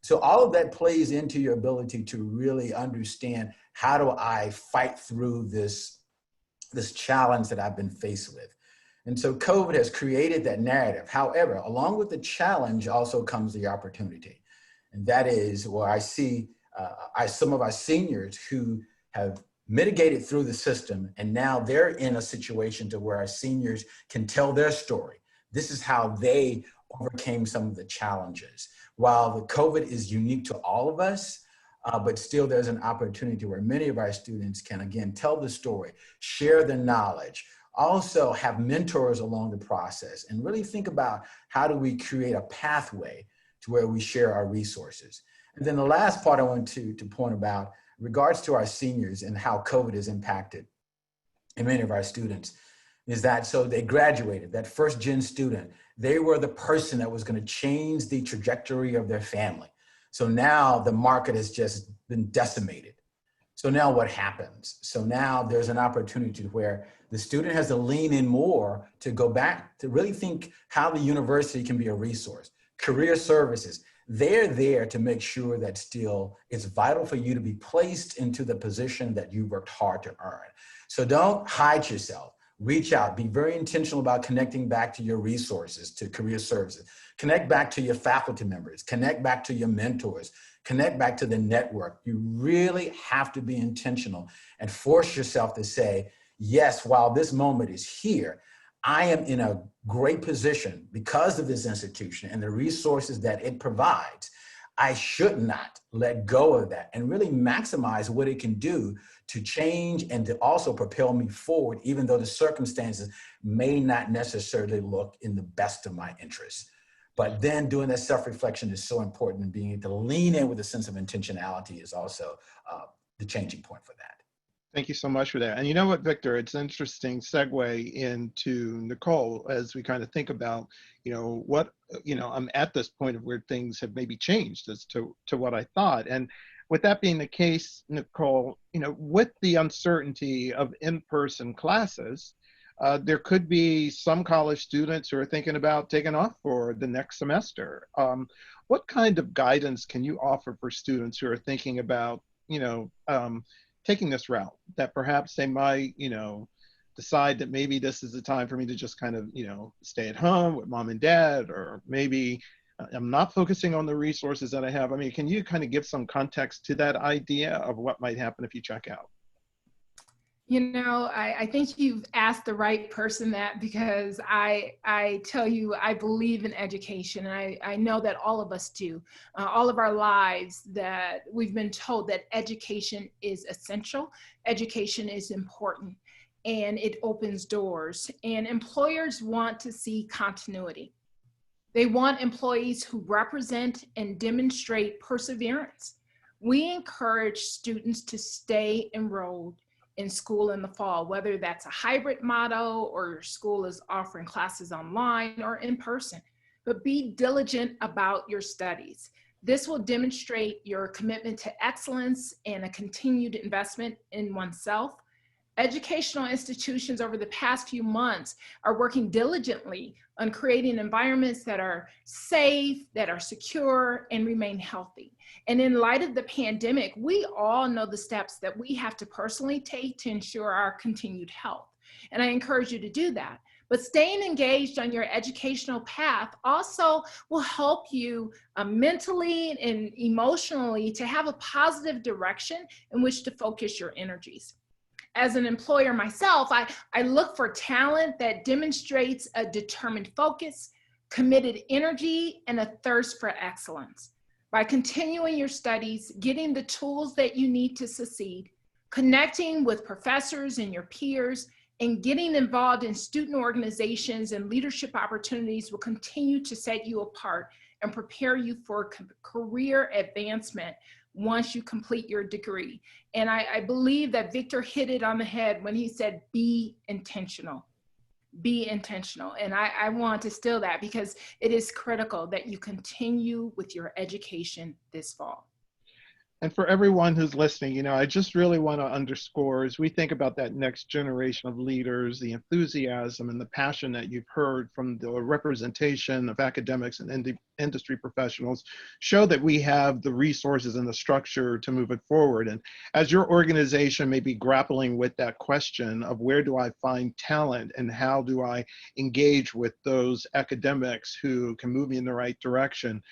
So all of that plays into your ability to really understand, how do I fight through this challenge that I've been faced with? And so COVID has created that narrative. However, along with the challenge also comes the opportunity. And that is where I see some of our seniors who have mitigated through the system, and now they're in a situation to where our seniors can tell their story. This is how they overcame some of the challenges, while the COVID is unique to all of us, but still there's an opportunity where many of our students can, again, tell the story, share the knowledge, also have mentors along the process, and really think about how do we create a pathway to where we share our resources. And then the last part I want to point about in regards to our seniors and how COVID has impacted and many of our students is that, so they graduated, that first gen student, they were the person that was going to change the trajectory of their family. So now the market has just been decimated. So now what happens? So now there's an opportunity where the student has to lean in more to go back to really think how the university can be a resource. Career services, they're there to make sure that still it's vital for you to be placed into the position that you worked hard to earn. So don't hide yourself. Reach out, be very intentional about connecting back to your resources, to career services. Connect back to your faculty members, connect back to your mentors, connect back to the network. You really have to be intentional and force yourself to say, yes, while this moment is here, I am in a great position because of this institution and the resources that it provides. I should not let go of that and really maximize what it can do to change and to also propel me forward, even though the circumstances may not necessarily look in the best of my interests. But then doing that self-reflection is so important, and being able to lean in with a sense of intentionality is also the changing point for that. Thank you so much for that. And you know what, Victor, it's an interesting segue into Nicole as we kind of think about, I'm at this point of where things have maybe changed as to what I thought. And with that being the case, Nicole, with the uncertainty of in-person classes, there could be some college students who are thinking about taking off for the next semester. What kind of guidance can you offer for students who are thinking about, taking this route, that perhaps they might, decide that maybe this is the time for me to just kind of, stay at home with mom and dad, or maybe I'm not focusing on the resources that I have. I mean, can you kind of give some context to that idea of what might happen if you check out? I think you've asked the right person that, because I tell you, I believe in education. And I know that all of us do. All of our lives that we've been told that education is essential, education is important, and it opens doors. And employers want to see continuity. They want employees who represent and demonstrate perseverance. We encourage students to stay enrolled in school in the fall, whether that's a hybrid model or your school is offering classes online or in person. But be diligent about your studies. This will demonstrate your commitment to excellence and a continued investment in oneself. Educational institutions over the past few months are working diligently on creating environments that are safe, that are secure, and remain healthy. And in light of the pandemic, we all know the steps that we have to personally take to ensure our continued health. And I encourage you to do that. But staying engaged on your educational path also will help you mentally and emotionally to have a positive direction in which to focus your energies. As an employer myself, I look for talent that demonstrates a determined focus, committed energy, and a thirst for excellence. By continuing your studies, getting the tools that you need to succeed, connecting with professors and your peers, and getting involved in student organizations and leadership opportunities will continue to set you apart and prepare you for career advancement once you complete your degree. And I believe that Victor hit it on the head when he said, be intentional. Be intentional. And I want to still that, because it is critical that you continue with your education this fall. And for everyone who's listening, I just really want to underscore, as we think about that next generation of leaders, the enthusiasm and the passion that you've heard from the representation of academics and industry professionals show that we have the resources and the structure to move it forward. And as your organization may be grappling with that question of where do I find talent and how do I engage with those academics who can move me in the right direction,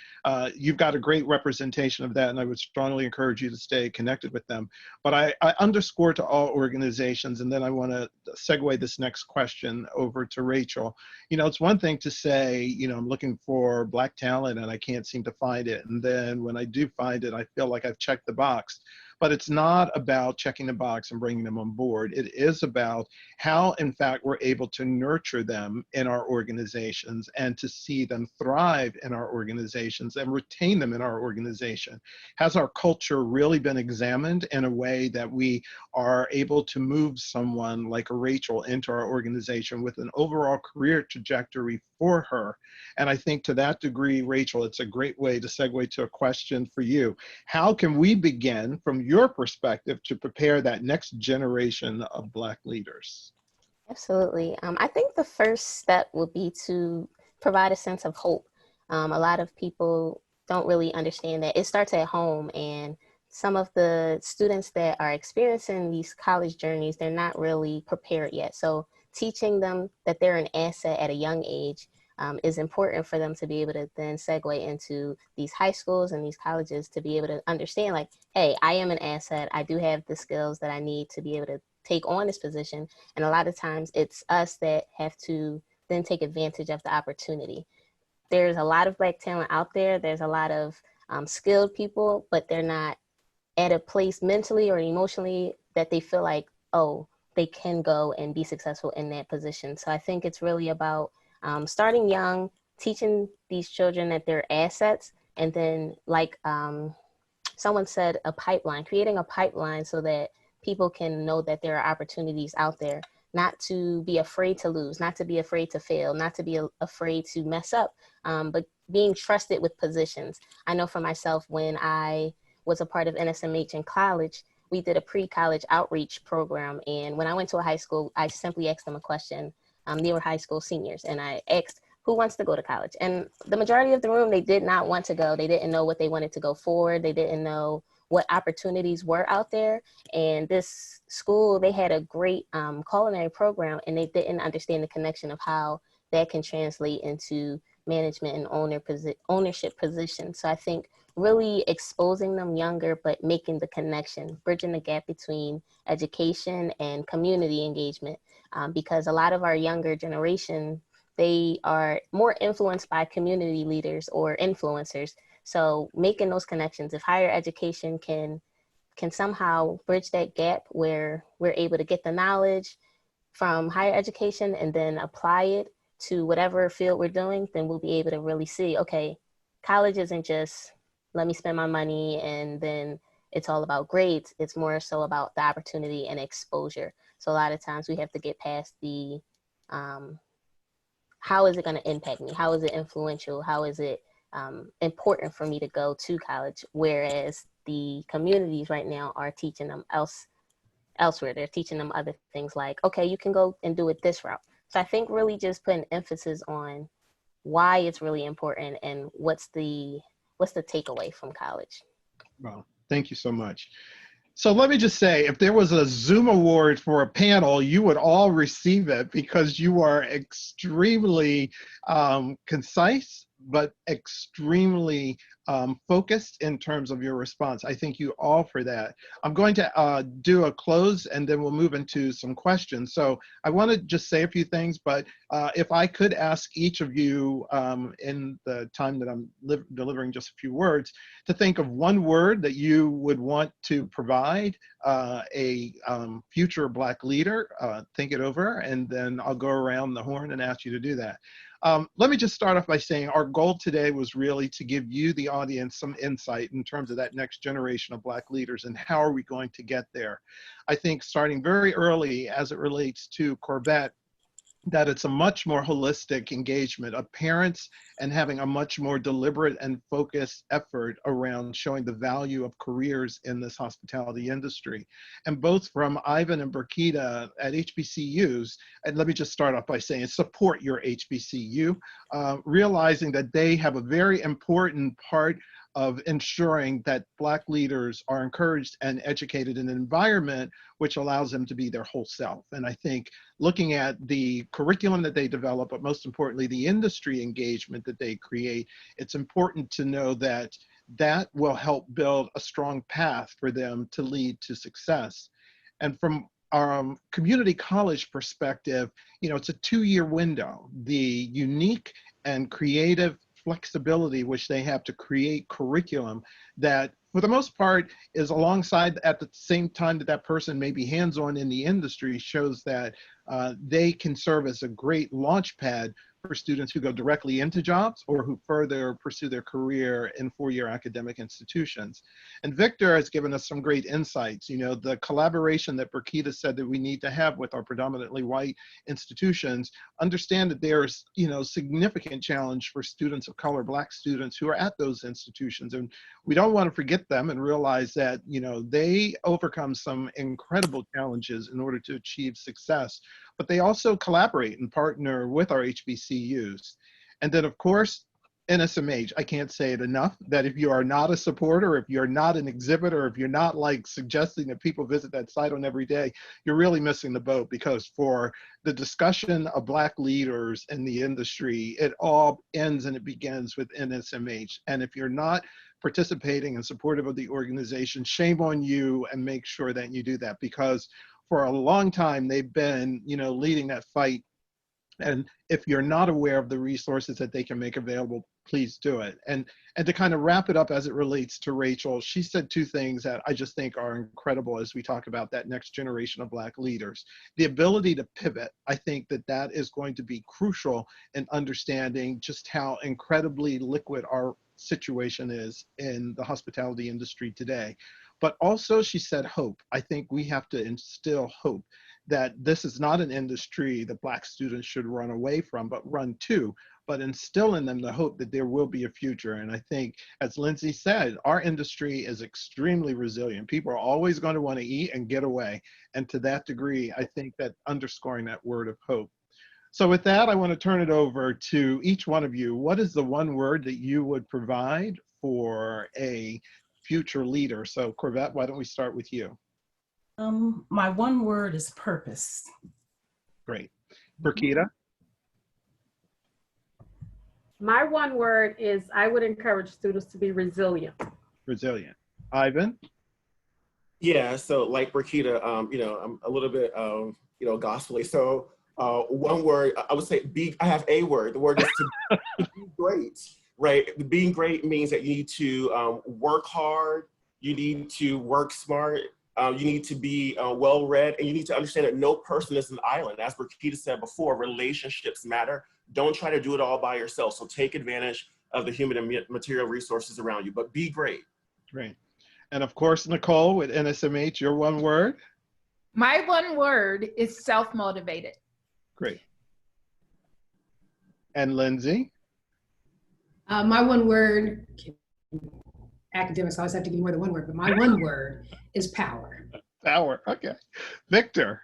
you've got a great representation of that. And I would strongly encourage encourage you to stay connected with them. But I underscore to all organizations, and then I want to segue this next question over to Rachel. It's one thing to say, I'm looking for Black talent and I can't seem to find it. And then when I do find it, I feel like I've checked the box. But it's not about checking the box and bringing them on board. It is about how, in fact, we're able to nurture them in our organizations and to see them thrive in our organizations and retain them in our organization. Has our culture really been examined in a way that we are able to move someone like a Rachel into our organization with an overall career trajectory for her? And I think to that degree, Rachel, it's a great way to segue to a question for you. How can we begin, from your perspective, to prepare that next generation of Black leaders? Absolutely. I think the first step would be to provide a sense of hope. A lot of people don't really understand that it starts at home, and some of the students that are experiencing these college journeys, they're not really prepared yet. So teaching them that they're an asset at a young age is important for them to be able to then segue into these high schools and these colleges to be able to understand, like, hey, I am an asset. I do have the skills that I need to be able to take on this position. And a lot of times it's us that have to then take advantage of the opportunity. There's a lot of Black talent out there. There's a lot of skilled people, but they're not at a place mentally or emotionally that they feel like, oh, they can go and be successful in that position. So I think it's really about starting young, teaching these children that they're assets, and then, like someone said, a pipeline, creating a pipeline so that people can know that there are opportunities out there, not to be afraid to lose, not to be afraid to fail, not to be afraid to mess up, but being trusted with positions. I know for myself, when I was a part of NSMH in college, we did a pre-college outreach program. And when I went to a high school, I simply asked them a question. They were high school seniors, and I asked, who wants to go to college? And the majority of the room, they did not want to go. They didn't know what they wanted to go for. They didn't know what opportunities were out there. And this school, they had a great culinary program, and they didn't understand the connection of how that can translate into management and ownership positions. So I think really exposing them younger, but making the connection, bridging the gap between education and community engagement. Because a lot of our younger generation, they are more influenced by community leaders or influencers. So making those connections, if higher education can somehow bridge that gap where we're able to get the knowledge from higher education and then apply it to whatever field we're doing, then we'll be able to really see, okay, college isn't just let me spend my money and then it's all about grades. It's more so about the opportunity and exposure. So a lot of times we have to get past the, how is it going to impact me? How is it influential? How is it important for me to go to college? Whereas the communities right now are teaching them elsewhere. They're teaching them other things like, okay, you can go and do it this route. So I think really just putting emphasis on why it's really important and what's the takeaway from college. Well, thank you so much. So let me just say, if there was a Zoom award for a panel, you would all receive it because you are extremely concise, but extremely focused in terms of your response. I thank you all for that. I'm going to do a close and then we'll move into some questions. So I want to just say a few things, but if I could ask each of you in the time that I'm delivering just a few words, to think of one word that you would want to provide a future Black leader, think it over, and then I'll go around the horn and ask you to do that. Let me just start off by saying our goal today was really to give you, the audience, some insight in terms of that next generation of Black leaders and how are we going to get there. I think starting very early as it relates to Corvette, that it's a much more holistic engagement of parents and having a much more deliberate and focused effort around showing the value of careers in this hospitality industry. And both from Ivan and Burkita at HBCUs, and let me just start off by saying support your HBCU, realizing that they have a very important part of ensuring that Black leaders are encouraged and educated in an environment which allows them to be their whole self. And I think looking at the curriculum that they develop, but most importantly, the industry engagement that they create, it's important to know that that will help build a strong path for them to lead to success. And from our community college perspective, it's a 2-year window. The unique and creative flexibility which they have to create curriculum that for the most part is alongside at the same time that that person may be hands-on in the industry shows that they can serve as a great launch pad for students who go directly into jobs or who further pursue their career in 4-year academic institutions. And Victor has given us some great insights. The collaboration that Burkita said that we need to have with our predominantly white institutions, understand that there's, significant challenge for students of color, Black students who are at those institutions. And we don't want to forget them and realize that, they overcome some incredible challenges in order to achieve success, but they also collaborate and partner with our HBCUs. And then of course, NSMH, I can't say it enough, that if you are not a supporter, if you're not an exhibitor, if you're not like suggesting that people visit that site on every day, you're really missing the boat, because for the discussion of Black leaders in the industry, it all ends and it begins with NSMH. And if you're not participating and supportive of the organization, shame on you, and make sure that you do that, because for a long time they've been, leading that fight. And if you're not aware of the resources that they can make available, please do it. And to kind of wrap it up as it relates to Rachel, she said 2 things that I just think are incredible as we talk about that next generation of Black leaders. The ability to pivot, I think that is going to be crucial in understanding just how incredibly liquid our situation is in the hospitality industry today. But also she said hope. I think we have to instill hope that this is not an industry that Black students should run away from, but run to, but instill in them the hope that there will be a future. And I think, as Lindsay said, our industry is extremely resilient. People are always going to want to eat and get away. And to that degree, I think that underscoring that word of hope. So with that, I want to turn it over to each one of you. What is the one word that you would provide for a future leader? So Corvette, why don't we start with you? My one word is purpose. Great. Burkita? My one word is I would encourage students to be resilient. Resilient. Ivan? Yeah, so like Burkita, I'm a little bit, gospelly. So one word, I would say I have a word. The word is to be great, right? Being great means that you need to work hard, you need to work smart, you need to be well-read, and you need to understand that no person is an island. As Burkita said before, relationships matter. Don't try to do it all by yourself. So take advantage of the human and material resources around you, but be great. Great. And of course, Nicole with NSMH, your one word? My one word is self-motivated. Great. And Lindsay? My one word, academics always have to give more than one word, but my one word is power. Power, okay. Victor?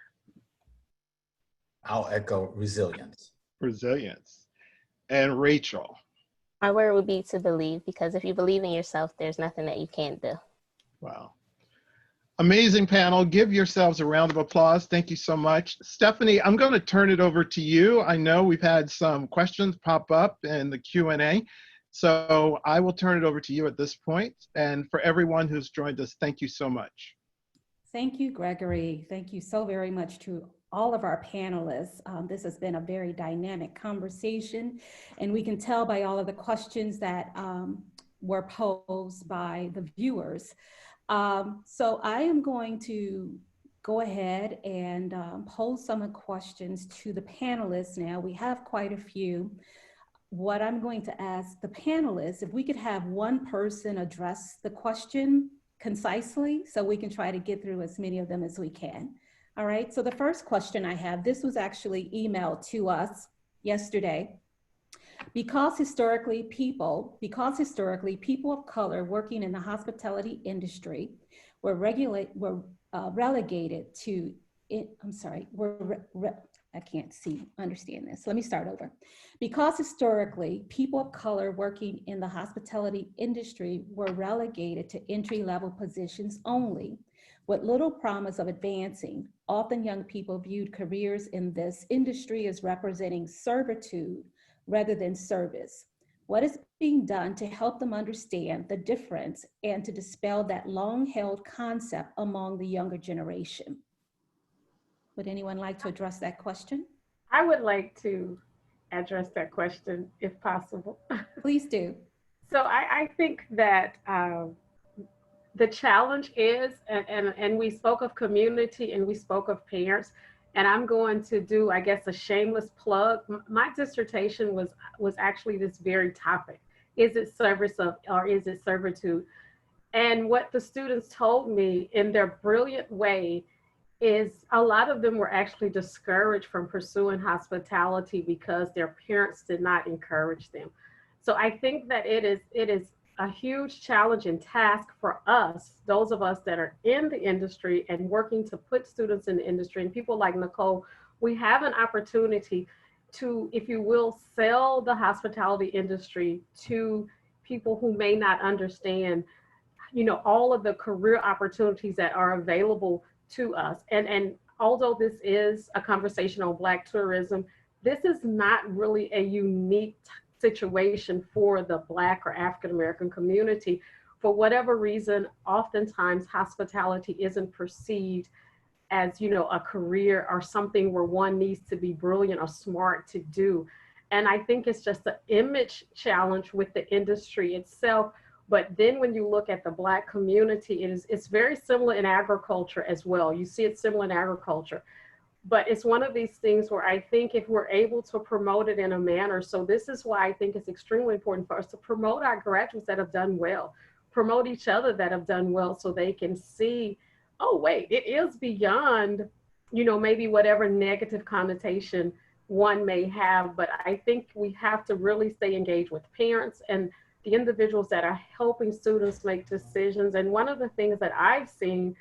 I'll echo resilience. Resilience. And Rachel? My word would be to believe, because if you believe in yourself, there's nothing that you can't do. Wow. Amazing panel. Give yourselves a round of applause. Thank you so much. Stephanie, I'm going to turn it over to you. I know we've had some questions pop up in the Q&A, so I will turn it over to you at this point. And for everyone who's joined us, thank you so much. Thank you, Gregory. Thank you so very much to all of our panelists. This has been a very dynamic conversation, and we can tell by all of the questions that were posed by the viewers. So I am going to go ahead and pose some questions to the panelists now. We have quite a few. What I'm going to ask the panelists, if we could have one person address the question concisely so we can try to get through as many of them as we can. All right, so the first question I have, this was actually emailed to us yesterday. Because historically people of color working in the hospitality industry were relegated to, I can't understand this. Let me start over. Because historically people of color working in the hospitality industry were relegated to entry-level positions only, with little promise of advancing, often young people viewed careers in this industry as representing servitude rather than service. What is being done to help them understand the difference and to dispel that long-held concept among the younger generation? Would anyone like to address that question? I would like to address that question if possible. Please do. So I think that the challenge is, and we spoke of community and we spoke of parents, and I'm going to do, I guess, a shameless plug. My dissertation was actually this very topic. Is it service of, or is it servitude? And what the students told me in their brilliant way is a lot of them were actually discouraged from pursuing hospitality because their parents did not encourage them. So I think that it is a huge challenge and task for us, those of us that are in the industry and working to put students in the industry, and people like Nicole, we have an opportunity to, if you will, sell the hospitality industry to people who may not understand, you know, all of the career opportunities that are available to us. And although this is a conversation on Black tourism, this is not really a unique situation for the Black or African American community. For whatever reason, oftentimes hospitality isn't perceived as, you know, a career or something where one needs to be brilliant or smart to do. And I think it's just an image challenge with the industry itself. But then when you look at the Black community, it's very similar in agriculture as well. You see it similar in agriculture. But it's one of these things where I think if we're able to promote it in a manner, so this is why I think it's extremely important for us to promote our graduates that have done well, promote each other that have done well, so they can see, oh, wait, it is beyond, you know, maybe whatever negative connotation one may have. But I think we have to really stay engaged with parents and the individuals that are helping students make decisions. And one of the things that I've seen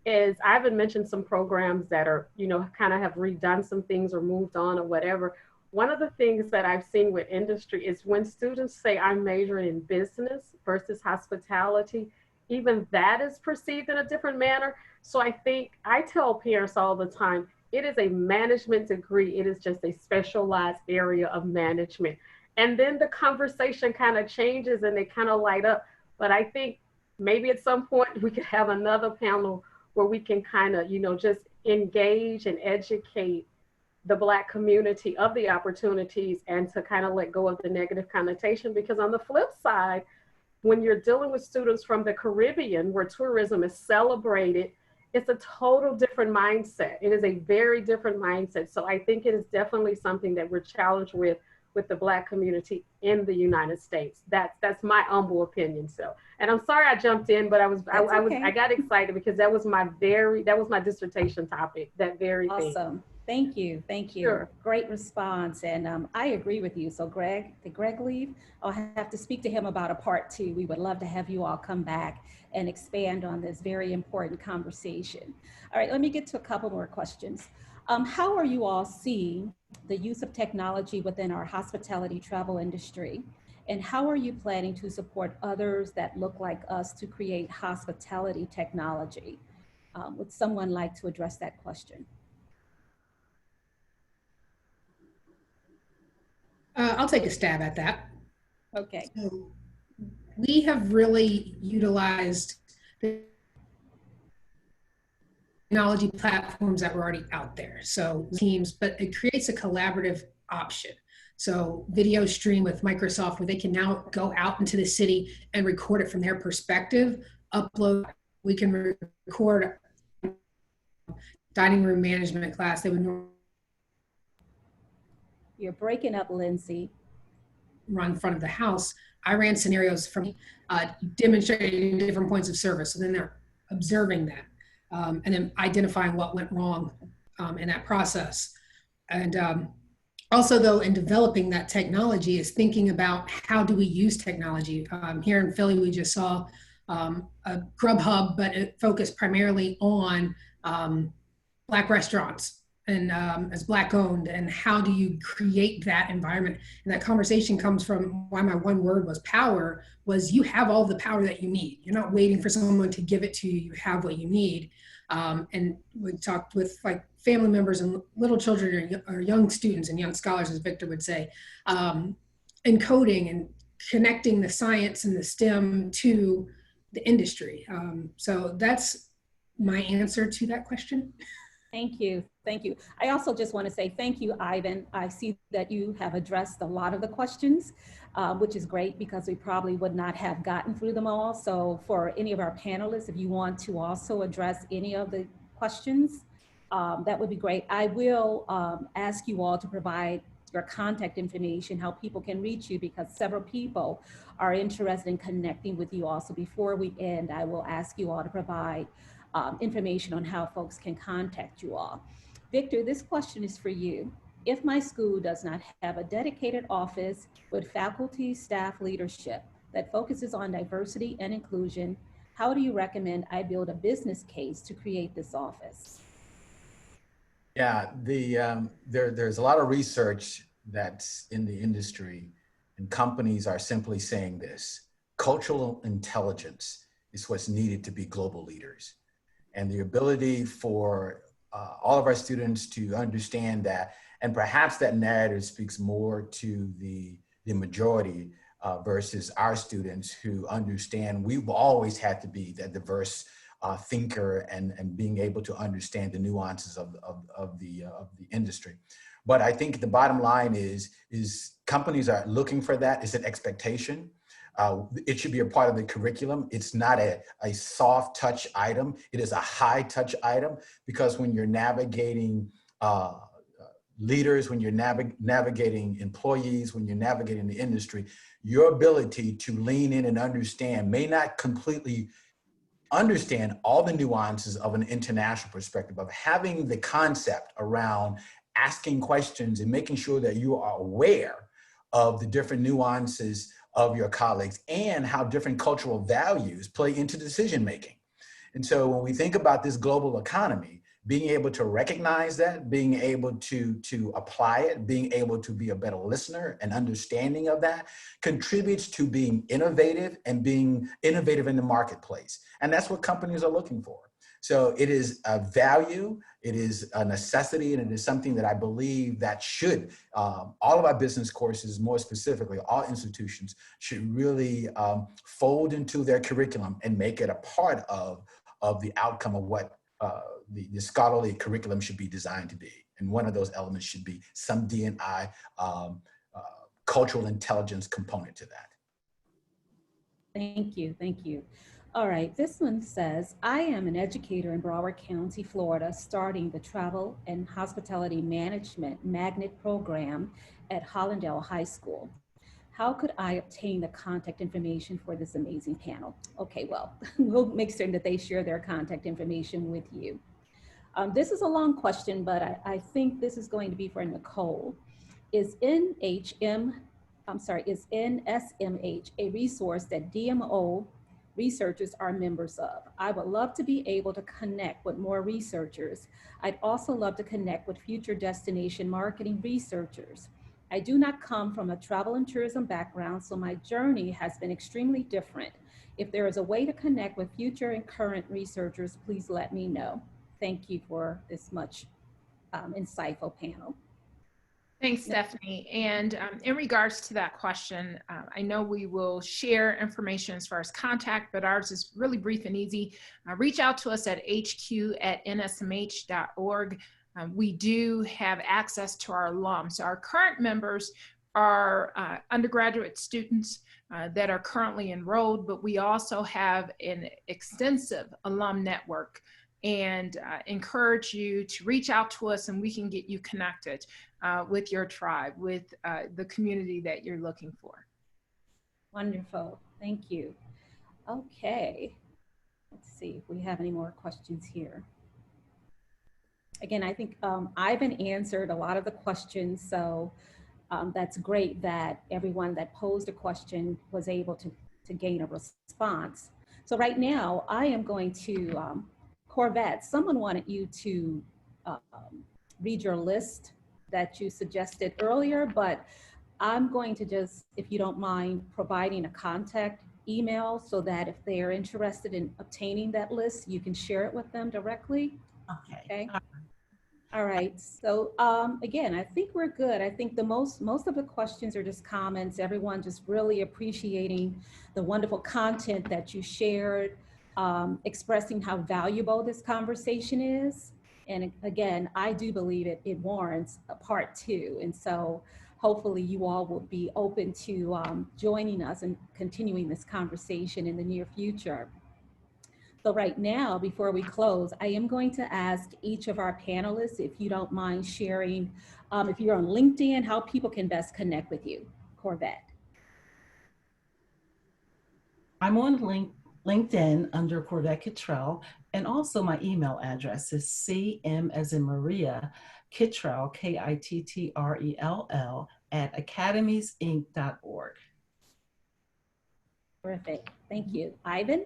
is, I haven't mentioned some programs that are, you know, kind of have redone some things or moved on or whatever. One of the things that I've seen with industry is when students say I'm majoring in business versus hospitality, even that is perceived in a different manner. So I think I tell parents all the time, it is a management degree. It is just a specialized area of management. And then the conversation kind of changes and they kind of light up. But I think maybe at some point we could have another panel where we can kind of, you know, just engage and educate the Black community of the opportunities and to kind of let go of the negative connotation. Because on the flip side, when you're dealing with students from the Caribbean where tourism is celebrated, it's a total different mindset. It is a very different mindset. So I think it is definitely something that we're challenged with the Black community in the United States. That's my humble opinion. So, and I'm sorry I jumped in, but I got excited because that was my dissertation topic, that very thing. Awesome. Thank you. Thank you. Sure. Great response. And I agree with you. So Greg, did Greg leave? I'll have to speak to him about a part 2. We would love to have you all come back and expand on this very important conversation. All right, let me get to a couple more questions. How are you all seeing the use of technology within our hospitality travel industry? And how are you planning to support others that look like us to create hospitality technology? Would someone like to address that question? I'll take a stab at that. Okay. So we have really utilized the technology platforms that were already out there. So Teams, but it creates a collaborative option. So video stream with Microsoft, where they can now go out into the city and record it from their perspective, upload. We can record dining room management class. They would You're breaking up, Lindsay. run in front of the house. I ran scenarios from demonstrating different points of service. So then they're observing that and then identifying what went wrong in that process. And also though, in developing that technology is thinking about how do we use technology. Here in Philly, we just saw a Grubhub, but it focused primarily on Black restaurants and as Black owned, and how do you create that environment? And that conversation comes from why my one word was power, was you have all the power that you need. You're not waiting for someone to give it to you, you have what you need. And we talked with like family members and little children or young students and young scholars, as Victor would say, encoding and connecting the science and the STEM to the industry. So that's my answer to that question. Thank you. Thank you. I also just want to say thank you, Ivan. I see that you have addressed a lot of the questions, which is great because we probably would not have gotten through them all. So for any of our panelists, if you want to also address any of the questions, that would be great. I will ask you all to provide your contact information, how people can reach you, because several people are interested in connecting with you also. Before we end, I will ask you all to provide information on how folks can contact you all. Victor, this question is for you. If my school does not have a dedicated office with faculty, staff, leadership that focuses on diversity and inclusion, how do you recommend I build a business case to create this office? Yeah, there's a lot of research that's in the industry, and companies are simply saying this: cultural intelligence is what's needed to be global leaders. And the ability for all of our students to understand that, and perhaps that narrative speaks more to the majority versus our students who understand we've always had to be that diverse thinker and being able to understand the nuances of the industry. But I think the bottom line is companies are looking for that. It's an expectation. It should be a part of the curriculum. It's not a soft touch item. It is a high touch item, because when you're navigating leaders, when you're navigating employees, when you're navigating the industry, your ability to lean in and understand may not completely understand all the nuances of an international perspective, of having the concept around asking questions and making sure that you are aware of the different nuances of your colleagues and how different cultural values play into decision making. And so when we think about this global economy, being able to recognize that, being able to apply it, being able to be a better listener and understanding of that contributes to being innovative and being innovative in the marketplace. And that's what companies are looking for. So it is a value, it is a necessity, and it is something that I believe that should, all of our business courses, more specifically, all institutions should really fold into their curriculum and make it a part of the outcome of what the scholarly curriculum should be designed to be. And one of those elements should be some D&I cultural intelligence component to that. Thank you, thank you. All right, this one says, I am an educator in Broward County, Florida, starting the Travel and Hospitality Management Magnet program at Hollandale High School. How could I obtain the contact information for this amazing panel? Okay, well, we'll make certain that they share their contact information with you. This is a long question, but I think this is going to be for Nicole. Is NSMH a resource that DMO researchers are members of? I would love to be able to connect with more researchers. I'd also love to connect with future destination marketing researchers. I do not come from a travel and tourism background, so my journey has been extremely different. If there is a way to connect with future and current researchers, please let me know. Thank you for this much insightful panel. Thanks, Stephanie. And in regards to that question, I know we will share information as far as contact, but ours is really brief and easy. Reach out to us at hq@nsmh.org. We do have access to our alums. So our current members are undergraduate students that are currently enrolled, but we also have an extensive alum network, and encourage you to reach out to us and we can get you connected with your tribe, with the community that you're looking for. Wonderful, thank you. Okay, let's see if we have any more questions here. Again, I think Ivan answered a lot of the questions, so that's great that everyone that posed a question was able to gain a response. So right now, I am going to, Corvette, someone wanted you to read your list that you suggested earlier, but I'm going to just, if you don't mind, providing a contact email so that if they are interested in obtaining that list, you can share it with them directly. Okay. All right. So again, I think we're good. I think the most of the questions are just comments. Everyone just really appreciating the wonderful content that you shared, expressing how valuable this conversation is. And again, I do believe it warrants a part two. And so hopefully you all will be open to joining us and continuing this conversation in the near future. So right now, before we close, I am going to ask each of our panelists, if you don't mind sharing, if you're on LinkedIn, how people can best connect with you. Corvette. I'm on LinkedIn under Corvette Kittrell, and also my email address is CM as in Maria, Kittrell, Kittrell, @academiesinc.org. Terrific. Thank you. Ivan?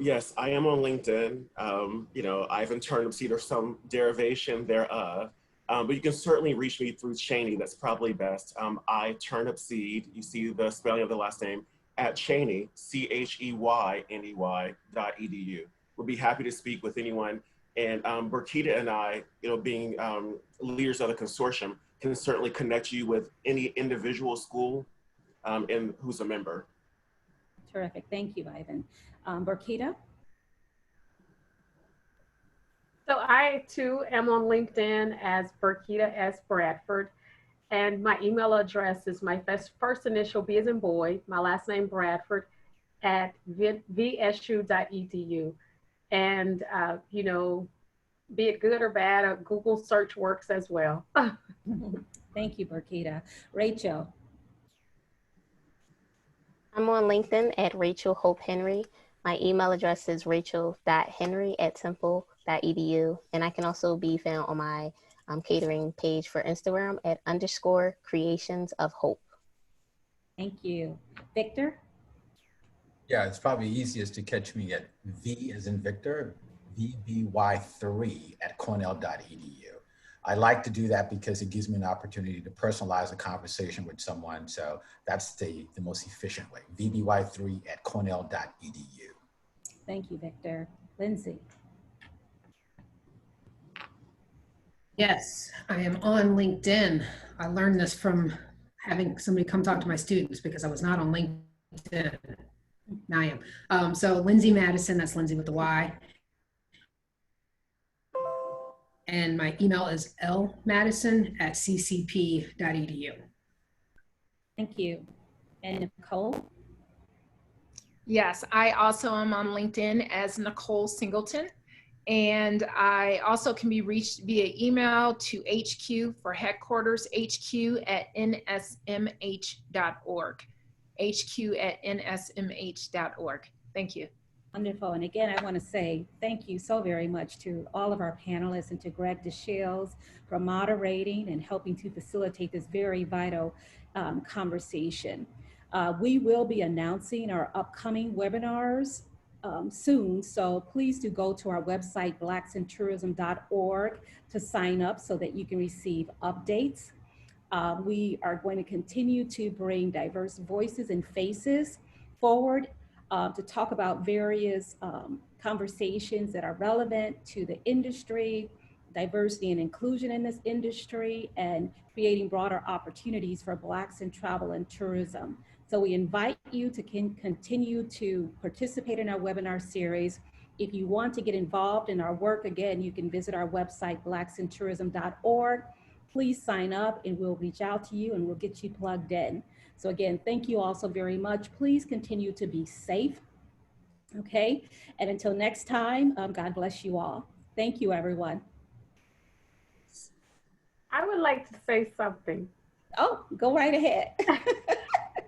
Yes, I am on LinkedIn. Ivan Turnipseed or some derivation thereof. But you can certainly reach me through Cheyney. That's probably best. I Turnipseed. You see the spelling of the last name at Cheyney, CHEYNEY.edu. We'll be happy to speak with anyone. And Burkita and I, being leaders of the consortium, can certainly connect you with any individual school and who's a member. Terrific. Thank you, Ivan. Burkita? So I too am on LinkedIn as Burkita S. Bradford. And my email address is my first initial B as in boy, my last name Bradford at vsu.edu. And, be it good or bad, a Google search works as well. Thank you, Burkita. Rachel? I'm on LinkedIn at Rachel Hope Henry. My email address is rachel.henry@temple.edu. And I can also be found on my catering page for Instagram at _creations of hope. Thank you. Victor? Yeah, it's probably easiest to catch me at V as in Victor, VBY3@cornell.edu. I like to do that because it gives me an opportunity to personalize a conversation with someone. So that's the most efficient way, VBY3@cornell.edu. Thank you, Victor. Lindsay? Yes, I am on LinkedIn. I learned this from having somebody come talk to my students because I was not on LinkedIn. Now I am. So Lindsay Madison, that's Lindsay with the Y. And my email is lmadison@ccp.edu. Thank you. And Nicole? Yes, I also am on LinkedIn as Nicole Singleton. And I also can be reached via email to HQ for headquarters, HQ@nsmh.org. HQ@nsmh.org. Thank you. Wonderful. And again, I want to say thank you so very much to all of our panelists and to Greg DeShields for moderating and helping to facilitate this very vital conversation. We will be announcing our upcoming webinars soon, so please do go to our website, blacksintourism.org, to sign up so that you can receive updates. We are going to continue to bring diverse voices and faces forward to talk about various conversations that are relevant to the industry, diversity and inclusion in this industry, and creating broader opportunities for Blacks in travel and tourism. So we invite you to continue to participate in our webinar series. If you want to get involved in our work, again, you can visit our website, blacksintourism.org. Please sign up and we'll reach out to you and we'll get you plugged in. So again, thank you all so very much. Please continue to be safe, okay? And until next time, God bless you all. Thank you, everyone. I would like to say something. Oh, go right ahead.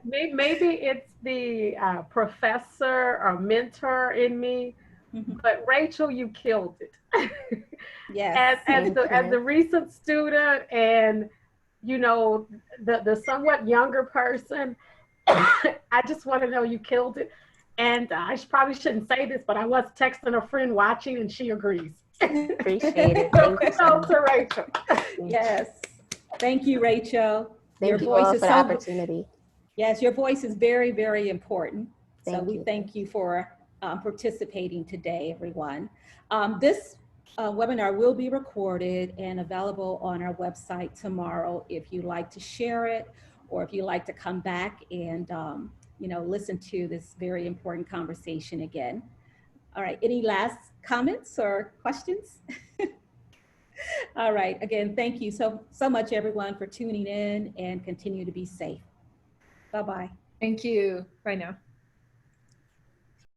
Maybe it's the professor or mentor in me, but Rachel, you killed it. Yes. As the recent student and, the somewhat younger person, I just want to know you killed it. And I probably shouldn't say this, but I was texting a friend watching and she agrees. Appreciate it. So kudos to Rachel. Yes. Thank you, Rachel. Thank you all for the opportunity. Yes, your voice is very, very important. So we you. thank you for participating today, everyone. This webinar will be recorded and available on our website tomorrow if you'd like to share it, or if you'd like to come back and listen to this very important conversation again. All right, any last comments or questions? All right, again, thank you so much, everyone, for tuning in, and continue to be safe. Bye-bye. Thank you. Bye now.